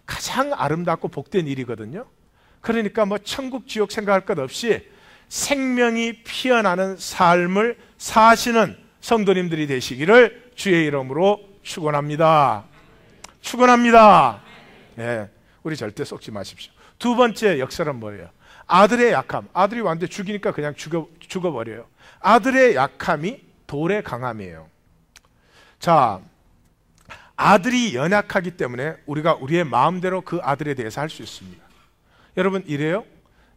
가장 아름답고 복된 일이거든요. 그러니까 천국 지옥 생각할 것 없이 생명이 피어나는 삶을 사시는 성도님들이 되시기를 주의 이름으로 축원합니다. 축원합니다. 예, 우리 절대 속지 마십시오. 두 번째 역설은 뭐예요? 아들의 약함. 아들이 완전히 죽이니까 그냥 죽어버려요. 아들의 약함이 돌의 강함이에요. 자, 아들이 연약하기 때문에 우리가 우리의 마음대로 그 아들에 대해서 할 수 있습니다. 여러분, 이래요?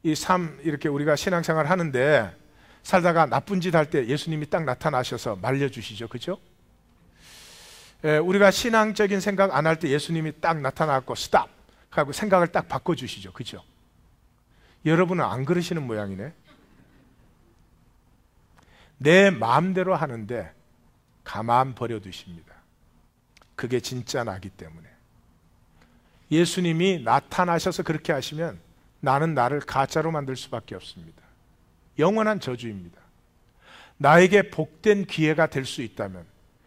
이 삶 이렇게 우리가 신앙생활 하는데 살다가 나쁜 짓 할 때 예수님이 딱 나타나셔서 말려주시죠. 그죠? 우리가 신앙적인 생각 안 할 때 예수님이 딱 나타나고 스탑 하고 생각을 딱 바꿔주시죠. 그죠? 여러분은 안 그러시는 모양이네. 내 마음대로 하는데 가만 버려두십니다. 그게 진짜 나기 때문에. 예수님이 나타나셔서 그렇게 하시면 나는 나를 가짜로 만들 수밖에 없습니다. 영원한 저주입니다. 나에게 복된 기회가 될 수 있다면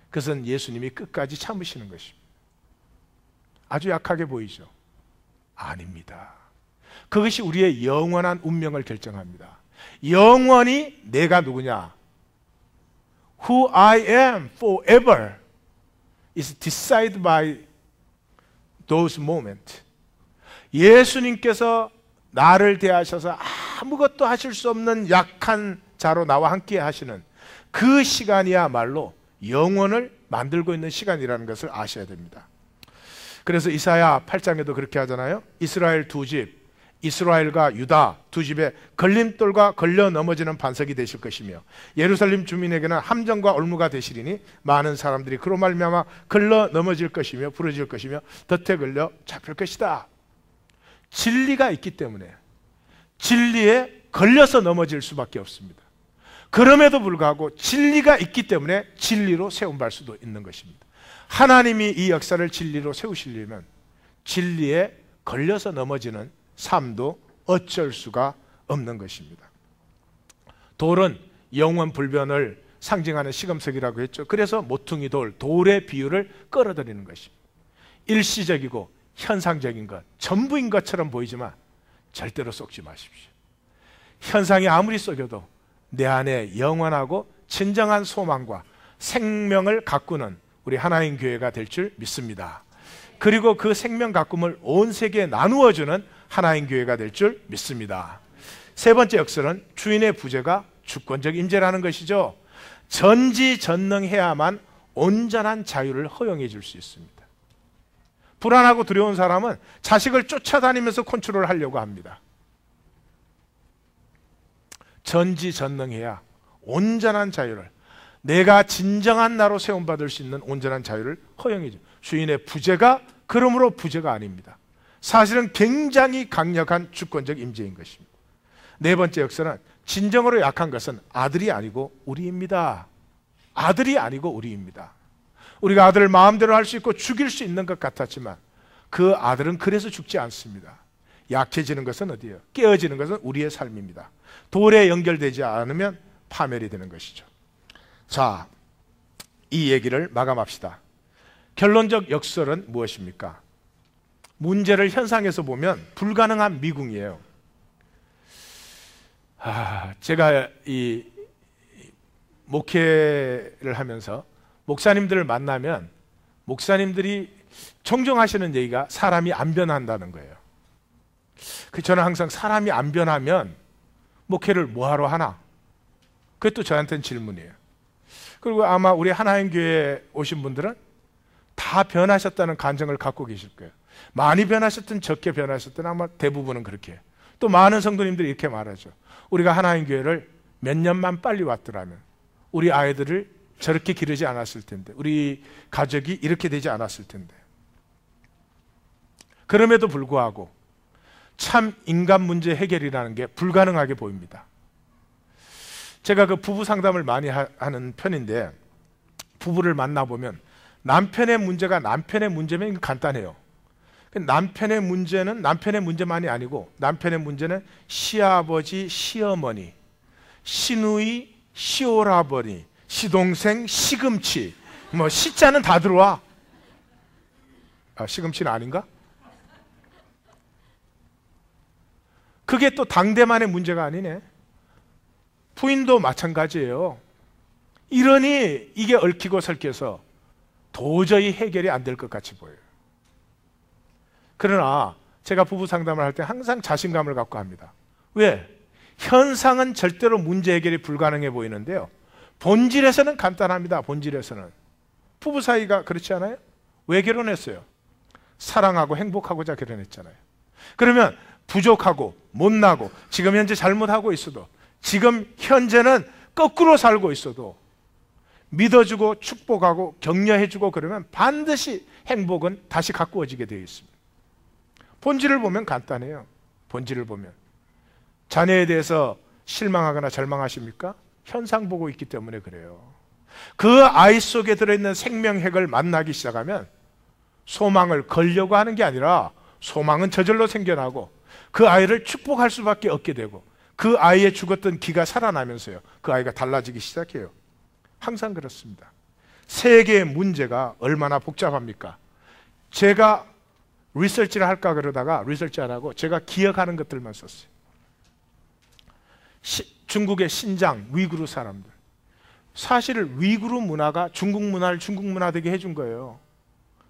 그것은 예수님이 끝까지 참으시는 것입니다. 아주 약하게 보이죠? 아닙니다. 그것이 우리의 영원한 운명을 결정합니다. 영원히 내가 누구냐? Who I am forever is decided by those moments. 예수님께서 나를 대하셔서 아무것도 하실 수 없는 약한 자로 나와 함께 하시는 그 시간이야말로 영혼을 만들고 있는 시간이라는 것을 아셔야 됩니다. 그래서 이사야 8장에도 그렇게 하잖아요. 이스라엘 두 집, 이스라엘과 유다 두 집에 걸림돌과 걸려 넘어지는 반석이 되실 것이며 예루살렘 주민에게는 함정과 올무가 되시리니 많은 사람들이 그로 말미암아 걸러 넘어질 것이며 부러질 것이며 덫에 걸려 잡힐 것이다. 진리가 있기 때문에 진리에 걸려서 넘어질 수밖에 없습니다. 그럼에도 불구하고 진리가 있기 때문에 진리로 세움받을 수도 있는 것입니다. 하나님이 이 역사를 진리로 세우시려면 진리에 걸려서 넘어지는 삶도 어쩔 수가 없는 것입니다. 돌은 영원 불변을 상징하는 시금석이라고 했죠. 그래서 모퉁이 돌의 비유를 끌어들이는 것입니다. 일시적이고 현상적인 것, 전부인 것처럼 보이지만 절대로 속지 마십시오. 현상이 아무리 속여도 내 안에 영원하고 진정한 소망과 생명을 가꾸는 우리 하나님 교회가 될 줄 믿습니다. 그리고 그 생명 가꿈을 온 세계에 나누어주는 하나님 교회가 될 줄 믿습니다. 세 번째 역설은 주인의 부재가 주권적 임재라는 것이죠. 전지전능해야만 온전한 자유를 허용해 줄 수 있습니다. 불안하고 두려운 사람은 자식을 쫓아다니면서 컨트롤 하려고 합니다. 전지전능해야 온전한 자유를, 내가 진정한 나로 세움받을 수 있는 온전한 자유를 허용해 줘. 주인의 부재가 그러므로 부재가 아닙니다. 사실은 굉장히 강력한 주권적 임재인 것입니다. 네 번째 역설은 진정으로 약한 것은 아들이 아니고 우리입니다. 아들이 아니고 우리입니다. 우리가 아들을 마음대로 할 수 있고 죽일 수 있는 것 같았지만 그 아들은 그래서 죽지 않습니다. 약해지는 것은 어디예요? 깨어지는 것은 우리의 삶입니다. 돌에 연결되지 않으면 파멸이 되는 것이죠. 자, 이 얘기를 마감합시다. 결론적 역설은 무엇입니까? 문제를 현상에서 보면 불가능한 미궁이에요. 제가 이 목회를 하면서 목사님들을 만나면 목사님들이 종종 하시는 얘기가 사람이 안 변한다는 거예요. 저는 항상 사람이 안 변하면 목회를 뭐하러 하나? 그게 또 저한테는 질문이에요. 그리고 아마 우리 하나님 교회에 오신 분들은 다 변하셨다는 간증을 갖고 계실 거예요. 많이 변하셨든 적게 변하셨든 아마 대부분은 그렇게 해요. 또 많은 성도님들이 이렇게 말하죠. 우리가 하나님 교회를 몇 년만 빨리 왔더라면 우리 아이들을 저렇게 기르지 않았을 텐데, 우리 가족이 이렇게 되지 않았을 텐데. 그럼에도 불구하고 참 인간 문제 해결이라는 게 불가능하게 보입니다. 제가 그 부부 상담을 많이 하는 편인데, 부부를 만나보면 남편의 문제가 남편의 문제면 간단해요. 남편의 문제는 남편의 문제만이 아니고 남편의 문제는 시아버지, 시어머니, 시누이, 시오라버니, 시동생, 시금치, 뭐 시자는 다 들어와. 시금치는 아닌가? 그게 또 당대만의 문제가 아니네. 부인도 마찬가지예요. 이러니 이게 얽히고 설켜서 도저히 해결이 안 될 것 같이 보여요. 그러나 제가 부부 상담을 할 때 항상 자신감을 갖고 합니다. 왜? 현상은 절대로 문제 해결이 불가능해 보이는데요, 본질에서는 간단합니다. 본질에서는 부부 사이가 그렇지 않아요? 왜 결혼했어요? 사랑하고 행복하고자 결혼했잖아요. 그러면 부족하고 못나고 지금 현재 잘못하고 있어도, 지금 현재는 거꾸로 살고 있어도 믿어주고 축복하고 격려해주고 그러면 반드시 행복은 다시 가꾸어지게 되어 있습니다. 본질을 보면 간단해요. 본질을 보면 자녀에 대해서 실망하거나 절망하십니까? 현상 보고 있기 때문에 그래요. 그 아이 속에 들어있는 생명핵을 만나기 시작하면 소망을 걸려고 하는 게 아니라 소망은 저절로 생겨나고 그 아이를 축복할 수밖에 없게 되고, 그 아이의 죽었던 기가 살아나면서요, 그 아이가 달라지기 시작해요. 항상 그렇습니다. 세계의 문제가 얼마나 복잡합니까? 제가 리서치를 할까 그러다가 리서치 안 하고 제가 기억하는 것들만 썼어요. 중국의 신장, 위구르 사람들. 사실 위구르 문화가 중국 문화를 중국 문화 되게 해준 거예요.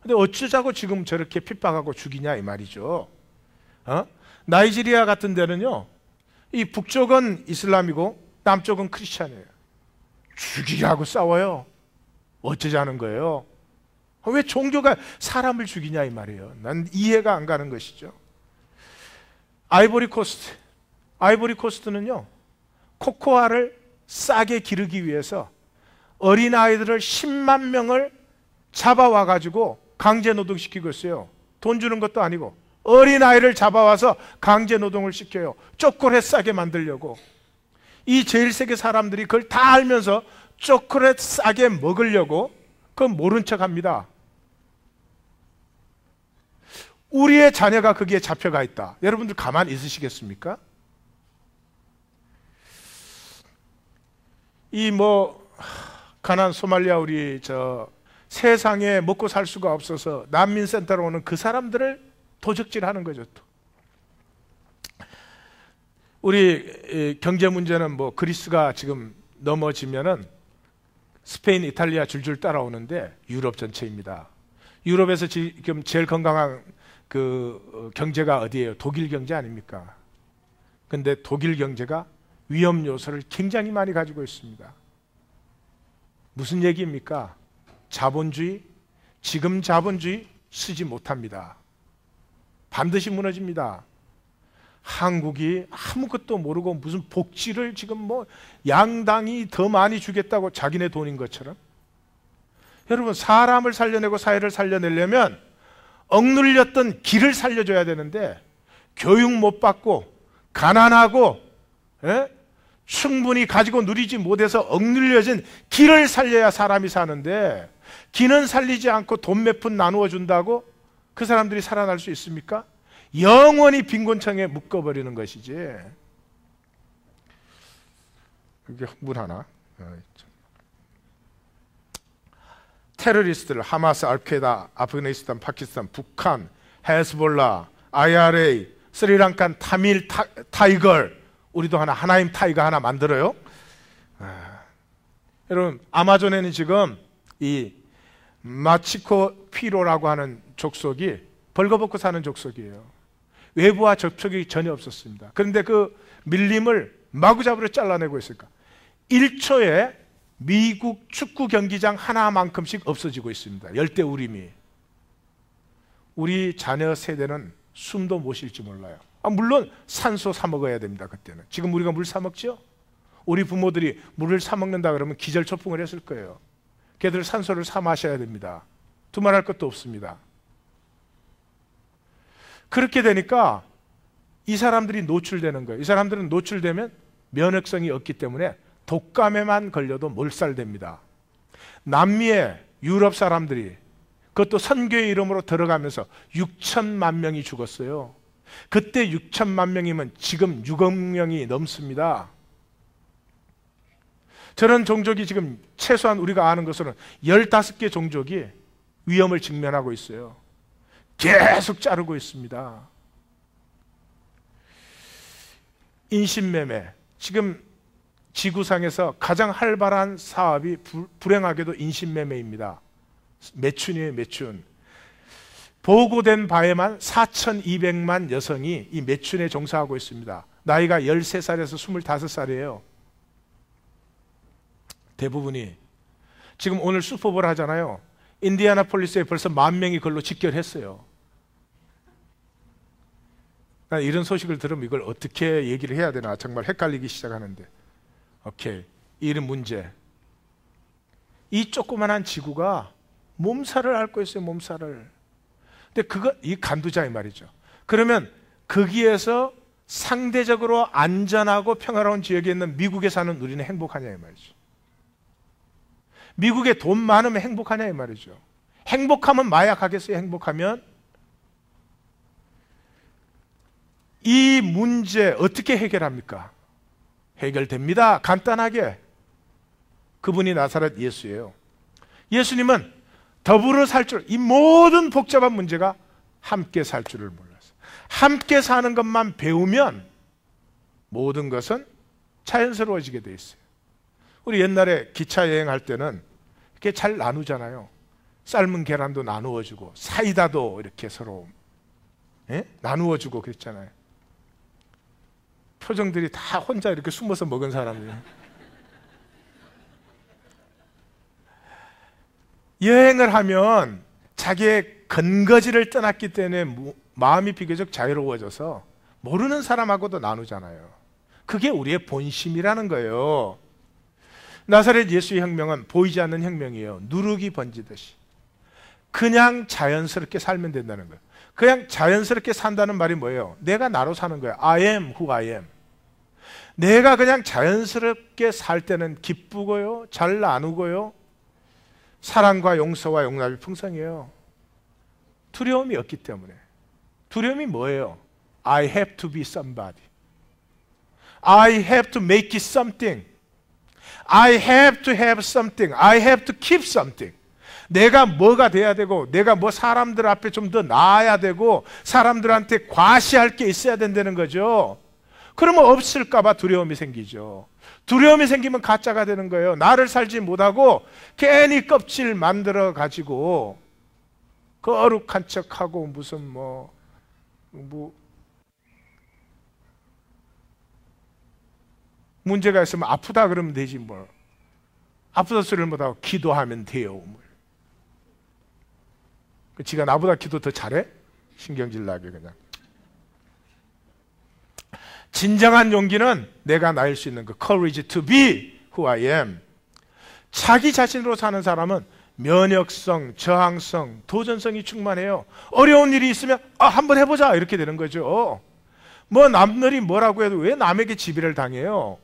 근데 어쩌자고 지금 저렇게 핍박하고 죽이냐 이 말이죠. 나이지리아 같은 데는요, 이 북쪽은 이슬람이고 남쪽은 크리스찬이에요. 죽이라고 싸워요. 어쩌자는 거예요? 왜 종교가 사람을 죽이냐 이 말이에요. 난 이해가 안 가는 것이죠. 아이보리 코스트는요, 코코아를 싸게 기르기 위해서 어린아이들을 10만 명을 잡아와 가지고 강제 노동시키고 있어요. 돈 주는 것도 아니고 어린아이를 잡아와서 강제 노동을 시켜요. 초콜릿 싸게 만들려고. 이 제1세기 사람들이 그걸 다 알면서 초콜릿 싸게 먹으려고 그건 모른 척합니다. 우리의 자녀가 거기에 잡혀가 있다. 여러분들 가만히 있으시겠습니까? 이 가난 소말리아 우리 세상에 먹고 살 수가 없어서 난민센터로 오는 그 사람들을 도적질하는 거죠. 또. 우리 경제 문제는 그리스가 지금 넘어지면은 스페인, 이탈리아 줄줄 따라오는데 유럽 전체입니다. 유럽에서 지금 제일 건강한 그 경제가 어디예요? 독일 경제 아닙니까? 근데 독일 경제가 위험 요소를 굉장히 많이 가지고 있습니다. 무슨 얘기입니까? 자본주의, 지금 자본주의 쓰지 못합니다. 반드시 무너집니다. 한국이 아무것도 모르고 무슨 복지를 지금 양당이 더 많이 주겠다고 자기네 돈인 것처럼. 여러분, 사람을 살려내고 사회를 살려내려면 억눌렸던 길을 살려줘야 되는데 교육 못 받고 가난하고 충분히 가지고 누리지 못해서 억눌려진 길을 살려야 사람이 사는데 길은 살리지 않고 돈 몇 푼 나누어 준다고 그 사람들이 살아날 수 있습니까? 영원히 빈곤층에 묶어버리는 것이지. 이게 문 하나. 테러리스트들 하마스, 알카에다, 아프가니스탄, 파키스탄, 북한, 헤즈볼라, IRA, 스리랑칸 타밀 타이걸, 우리도 하나임 타이거 하나 만들어요. 여러분, 아마존에는 지금 이 마치코 피로라고 하는 족속이 벌거벗고 사는 족속이에요. 외부와 접촉이 전혀 없었습니다. 그런데 그 밀림을 마구잡이로 잘라내고 있을까? 1초에 미국 축구 경기장 하나만큼씩 없어지고 있습니다. 열대우림이. 우리 자녀 세대는 숨도 못 쉴지 몰라요. 물론 산소 사 먹어야 됩니다. 그때는. 지금 우리가 물 사 먹죠? 우리 부모들이 물을 사 먹는다 그러면 기절초풍을 했을 거예요. 걔들 산소를 사 마셔야 됩니다. 두말할 것도 없습니다. 그렇게 되니까 이 사람들이 노출되는 거예요. 이 사람들은 노출되면 면역성이 없기 때문에 독감에만 걸려도 몰살됩니다. 남미의 유럽 사람들이 그것도 선교의 이름으로 들어가면서 6천만 명이 죽었어요. 그때 6천만 명이면 지금 6억 명이 넘습니다. 저런 종족이 지금 최소한 우리가 아는 것으로는 15개 종족이 위험을 직면하고 있어요. 계속 자르고 있습니다. 인신매매. 지금 지구상에서 가장 활발한 사업이 불행하게도 인신매매입니다. 매춘이에요, 매춘. 보고된 바에만 4,200만 여성이 이 매춘에 종사하고 있습니다. 나이가 13살에서 25살이에요. 대부분이. 지금 오늘 슈퍼볼 하잖아요. 인디애나폴리스에 벌써 10,000명이 그걸로 직결했어요. 난 이런 소식을 들으면 이걸 어떻게 얘기를 해야 되나 정말 헷갈리기 시작하는데. 오케이, 이런 문제. 이 조그만한 지구가 몸살을 앓고 있어요. 몸살을. 근데 이 간두자 이 말이죠. 그러면 거기에서 상대적으로 안전하고 평화로운 지역에 있는 미국에 사는 우리는 행복하냐 이 말이죠. 미국에 돈 많으면 행복하냐 이 말이죠. 행복하면 마약하겠어요? 행복하면? 이 문제 어떻게 해결합니까? 해결됩니다. 간단하게. 그분이 나사렛 예수예요. 예수님은 더불어 살 줄, 이 모든 복잡한 문제가 함께 살 줄을 몰랐어요. 함께 사는 것만 배우면 모든 것은 자연스러워지게 돼 있어요. 우리 옛날에 기차 여행할 때는 이렇게 잘 나누잖아요. 삶은 계란도 나누어주고 사이다도 이렇게 서로 나누어주고 그랬잖아요. 표정들이 다 혼자 이렇게 숨어서 먹은 사람들. 여행을 하면 자기의 근거지를 떠났기 때문에 마음이 비교적 자유로워져서 모르는 사람하고도 나누잖아요. 그게 우리의 본심이라는 거예요. 나사렛 예수의 혁명은 보이지 않는 혁명이에요. 누룩이 번지듯이. 그냥 자연스럽게 살면 된다는 거예요. 그냥 자연스럽게 산다는 말이 뭐예요? 내가 나로 사는 거예요. I am who I am. 내가 그냥 자연스럽게 살 때는 기쁘고요, 잘 나누고요, 사랑과 용서와 용납이 풍성해요. 두려움이 없기 때문에. 두려움이 뭐예요? I have to be somebody. I have to make it something. I have to have something. I have to keep something. 내가 뭐가 돼야 되고, 내가 뭐 사람들 앞에 좀 더 나아야 되고, 사람들한테 과시할 게 있어야 된다는 거죠. 그러면 없을까봐 두려움이 생기죠. 두려움이 생기면 가짜가 되는 거예요. 나를 살지 못하고 괜히 껍질 만들어 가지고 거룩한 척하고 무슨 문제가 있으면 아프다 그러면 되지 뭘. 아프다 소리를 못하고 기도하면 돼요. 지가 나보다 기도 더 잘해? 신경질 나게 그냥. 진정한 용기는 내가 나일 수 있는 그 courage to be who I am. 자기 자신으로 사는 사람은 면역성, 저항성, 도전성이 충만해요. 어려운 일이 있으면 한번 해보자 이렇게 되는 거죠. 뭐 남들이 뭐라고 해도 왜 남에게 지배를 당해요?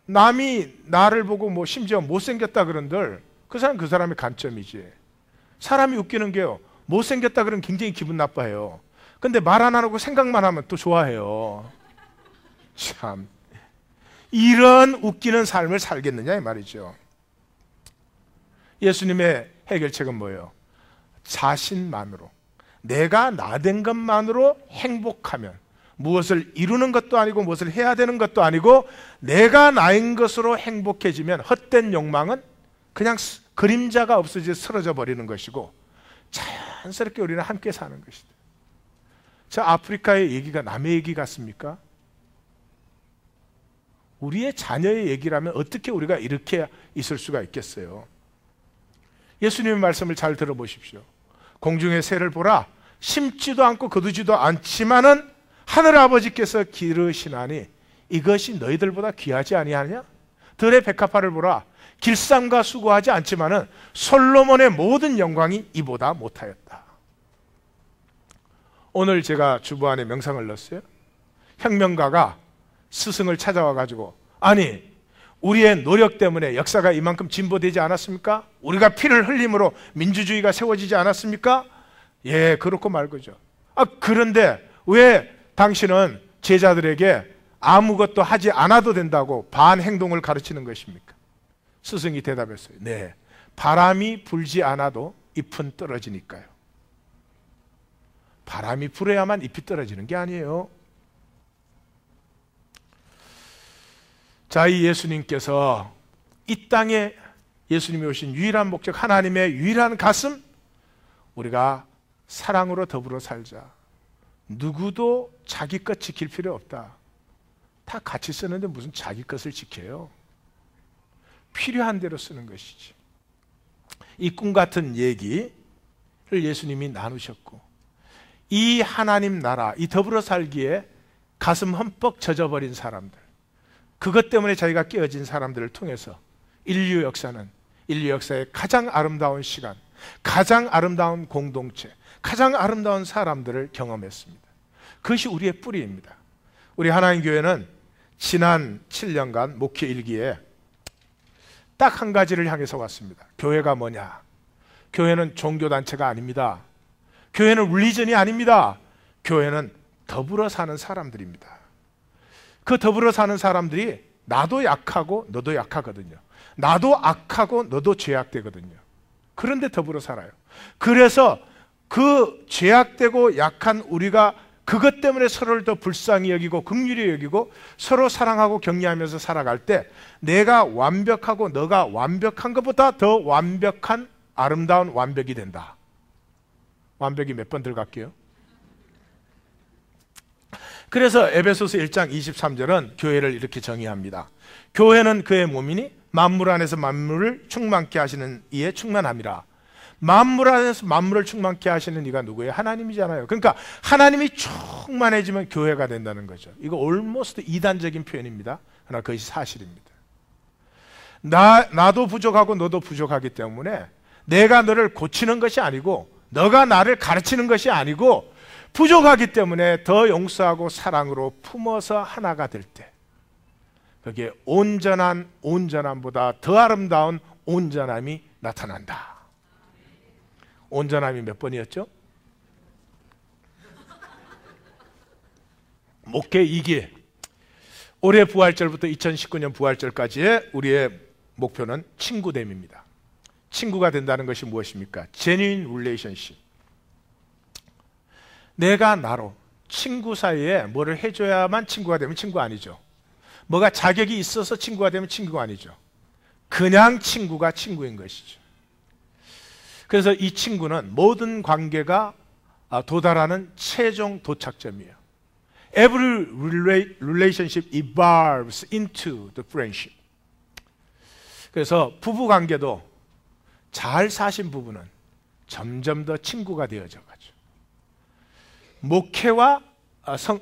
남이 나를 보고 뭐 심지어 못생겼다 그런들 그 사람 그 사람의 관점이지. 사람이 웃기는 게요, 못생겼다 그러면 굉장히 기분 나빠해요. 근데 말 안 하고 생각만 하면 또 좋아해요. 참, 이런 웃기는 삶을 살겠느냐 이 말이죠. 예수님의 해결책은 뭐예요? 자신만으로, 내가 나 된 것만으로 행복하면, 무엇을 이루는 것도 아니고 무엇을 해야 되는 것도 아니고 내가 나인 것으로 행복해지면 헛된 욕망은 그냥 그림자가 없어져 쓰러져 버리는 것이고 자연스럽게 우리는 함께 사는 것이다. 저 아프리카의 얘기가 남의 얘기 같습니까? 우리의 자녀의 얘기라면 어떻게 우리가 이렇게 있을 수가 있겠어요? 예수님의 말씀을 잘 들어보십시오. 공중의 새를 보라, 심지도 않고 거두지도 않지만은 하늘 아버지께서 기르시나니 이것이 너희들보다 귀하지 아니하냐? 들의 백합화를 보라, 길쌈과 수고하지 않지만은 솔로몬의 모든 영광이 이보다 못하였다. 오늘 제가 주보 안에 명상을 넣었어요. 혁명가가 스승을 찾아와 가지고, 아니 우리의 노력 때문에 역사가 이만큼 진보되지 않았습니까? 우리가 피를 흘림으로 민주주의가 세워지지 않았습니까? 예, 그렇고 말고죠. 그런데 왜 당신은 제자들에게 아무것도 하지 않아도 된다고 반행동을 가르치는 것입니까? 스승이 대답했어요. 네, 바람이 불지 않아도 잎은 떨어지니까요. 바람이 불어야만 잎이 떨어지는 게 아니에요. 자, 이 예수님께서 이 땅에 예수님이 오신 유일한 목적, 하나님의 유일한 가슴, 우리가 사랑으로 더불어 살자. 누구도 자기 것 지킬 필요 없다. 다 같이 쓰는데 무슨 자기 것을 지켜요? 필요한 대로 쓰는 것이지. 이 꿈 같은 얘기를 예수님이 나누셨고, 이 하나님 나라, 이 더불어 살기에 가슴 흠뻑 젖어버린 사람들, 그것 때문에 자기가 깨어진 사람들을 통해서 인류 역사의 가장 아름다운 시간, 가장 아름다운 공동체, 가장 아름다운 사람들을 경험했습니다. 그것이 우리의 뿌리입니다. 우리 하나님 교회는 지난 7년간 목회 일기에 딱 한 가지를 향해서 왔습니다. 교회가 뭐냐? 교회는 종교단체가 아닙니다. 교회는 릴리전이 아닙니다. 교회는 더불어 사는 사람들입니다. 그 더불어 사는 사람들이 나도 약하고 너도 약하거든요. 나도 악하고 너도 죄악되거든요. 그런데 더불어 살아요. 그래서 그 죄악되고 약한 우리가 그것 때문에 서로를 더 불쌍히 여기고 긍휼히 여기고 서로 사랑하고 격려하면서 살아갈 때 내가 완벽하고 너가 완벽한 것보다 더 완벽한 아름다운 완벽이 된다. 완벽이 몇 번 들어갈게요. 그래서 에베소서 1장 23절은 교회를 이렇게 정의합니다. 교회는 그의 몸이니 만물 안에서 만물을 충만케 하시는 이에 충만함이라. 만물 안에서 만물을 충만케 하시는 이가 누구예요? 하나님이잖아요. 그러니까 하나님이 충만해지면 교회가 된다는 거죠. 이거 almost 이단적인 표현입니다. 그러나 그것이 사실입니다. 나도 부족하고 너도 부족하기 때문에 내가 너를 고치는 것이 아니고 너가 나를 가르치는 것이 아니고 부족하기 때문에 더 용서하고 사랑으로 품어서 하나가 될 때, 거기에 온전함보다 더 아름다운 온전함이 나타난다. 온전함이 몇 번이었죠? 목회 2기. 올해 부활절부터 2019년 부활절까지의 우리의 목표는 친구됨입니다. 친구가 된다는 것이 무엇입니까? genuine relationship. 내가 나로, 친구 사이에 뭐를 해줘야만 친구가 되면 친구 아니죠. 뭐가 자격이 있어서 친구가 되면 친구가 아니죠. 그냥 친구가 친구인 것이죠. 그래서 이 친구는 모든 관계가 도달하는 최종 도착점이에요. Every relationship evolves into the friendship. 그래서 부부 관계도 잘 사신 부부는 점점 더 친구가 되어져 가죠.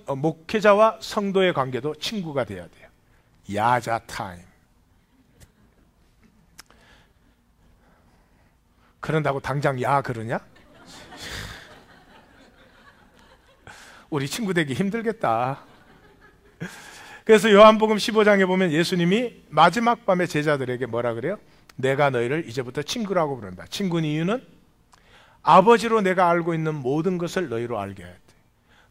목회자와 성도의 관계도 친구가 되어야 돼요. 야자 타임. 그런다고 당장 야 그러냐? 우리 친구 되기 힘들겠다. 그래서 요한복음 15장에 보면 예수님이 마지막 밤에 제자들에게 뭐라 그래요? 내가 너희를 이제부터 친구라고 부른다. 친구는 이유는 아버지로 내가 알고 있는 모든 것을 너희로 알게 해야 돼.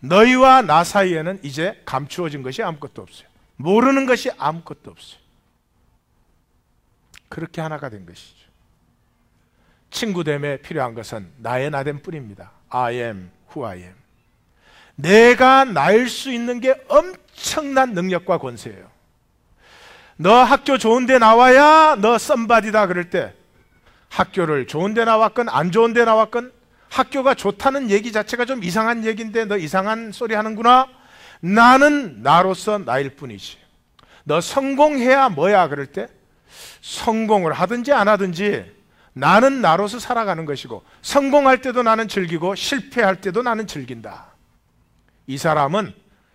너희와 나 사이에는 이제 감추어진 것이 아무것도 없어요. 모르는 것이 아무것도 없어요. 그렇게 하나가 된 것이죠. 친구됨에 필요한 것은 나의 나됨 뿐입니다. I am who I am. 내가 나일 수 있는 게 엄청난 능력과 권세예요. 너 학교 좋은 데 나와야 너 썸바디다 그럴 때, 학교를 좋은 데 나왔건 안 좋은 데 나왔건 학교가 좋다는 얘기 자체가 좀 이상한 얘기인데 너 이상한 소리 하는구나. 나는 나로서 나일 뿐이지. 너 성공해야 뭐야 그럴 때, 성공을 하든지 안 하든지 나는 나로서 살아가는 것이고, 성공할 때도 나는 즐기고 실패할 때도 나는 즐긴다. 이 사람은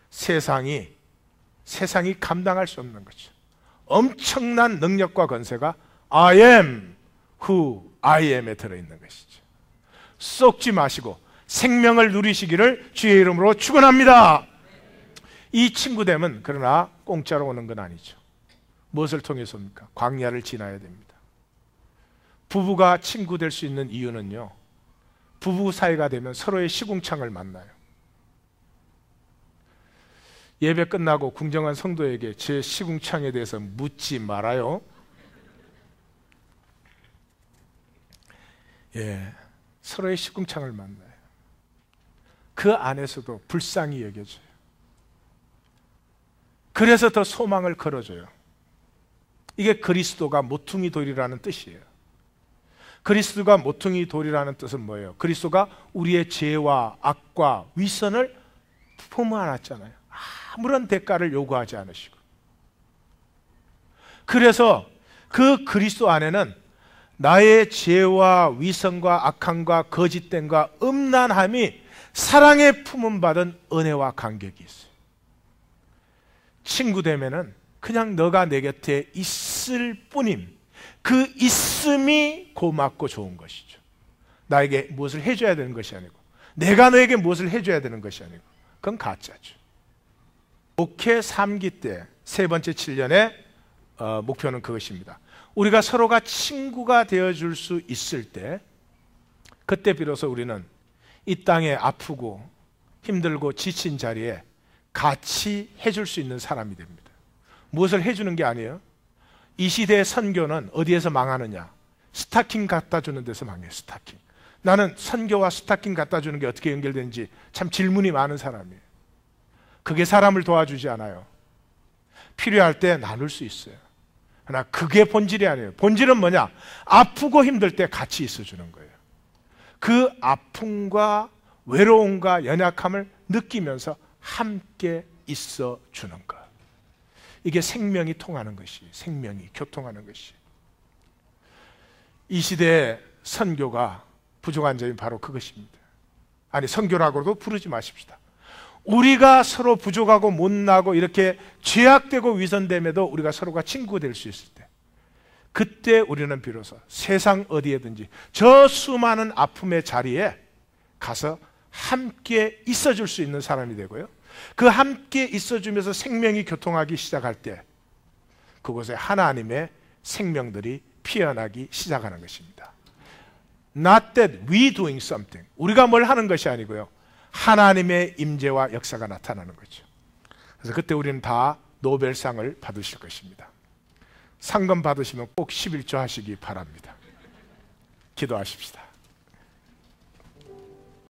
세상이 감당할 수 없는 거죠. 엄청난 능력과 권세가 I am who I am에 들어있는 것이죠. 썩지 마시고 생명을 누리시기를 주의 이름으로 축원합니다. 이 친구됨은 그러나 공짜로 오는 건 아니죠. 무엇을 통해서입니까? 광야를 지나야 됩니다. 부부가 친구 될 수 있는 이유는요, 부부 사이가 되면 서로의 시궁창을 만나요. 예배 끝나고 궁정한 성도에게 제 시궁창에 대해서 묻지 말아요. 서로의 시궁창을 만나요. 그 안에서도 불쌍히 여겨져요. 그래서 더 소망을 걸어줘요. 이게 그리스도가 모퉁이 돌이라는 뜻이에요. 그리스도가 모퉁이 돌이라는 뜻은 뭐예요? 그리스도가 우리의 죄와 악과 위선을 품어 안았잖아요. 아무런 대가를 요구하지 않으시고. 그래서 그 그리스도 안에는 나의 죄와 위선과 악함과 거짓됨과 음란함이 사랑에 품음받은 은혜와 간격이 있어요. 친구 되면은 그냥 너가 내 곁에 있을 뿐임, 그 있음이 고맙고 좋은 것이죠. 나에게 무엇을 해줘야 되는 것이 아니고, 내가 너에게 무엇을 해줘야 되는 것이 아니고, 그건 가짜죠. 목회 3기 때 세 번째 7년의 목표는 그것입니다. 우리가 서로가 친구가 되어줄 수 있을 때, 그때 비로소 우리는 이 땅에 아프고 힘들고 지친 자리에 같이 해줄 수 있는 사람이 됩니다. 무엇을 해주는 게 아니에요. 이 시대의 선교는 어디에서 망하느냐? 스타킹 갖다 주는 데서 망해요. 스타킹. 나는 선교와 스타킹 갖다 주는 게 어떻게 연결되는지 참 질문이 많은 사람이에요. 그게 사람을 도와주지 않아요. 필요할 때 나눌 수 있어요. 그러나 그게 본질이 아니에요. 본질은 뭐냐? 아프고 힘들 때 같이 있어주는 거예요. 그 아픔과 외로움과 연약함을 느끼면서 함께 있어주는 것. 이게 생명이 통하는 것이, 생명이 교통하는 것이. 이 시대의 선교가 부족한 점이 바로 그것입니다. 아니, 선교라고도 부르지 마십시다. 우리가 서로 부족하고 못나고 이렇게 죄악되고 위선됨에도 우리가 서로가 친구가 될 수 있을 때, 그때 우리는 비로소 세상 어디에든지 저 수많은 아픔의 자리에 가서 함께 있어줄 수 있는 사람이 되고요. 그 함께 있어주면서 생명이 교통하기 시작할 때 그곳에 하나님의 생명들이 피어나기 시작하는 것입니다. Not that we doing something. 우리가 뭘 하는 것이 아니고요. 하나님의 임재와 역사가 나타나는 거죠. 그래서 그때 우리는 다 노벨상을 받으실 것입니다. 상금 받으시면 꼭 11조 하시기 바랍니다. 기도하십시다.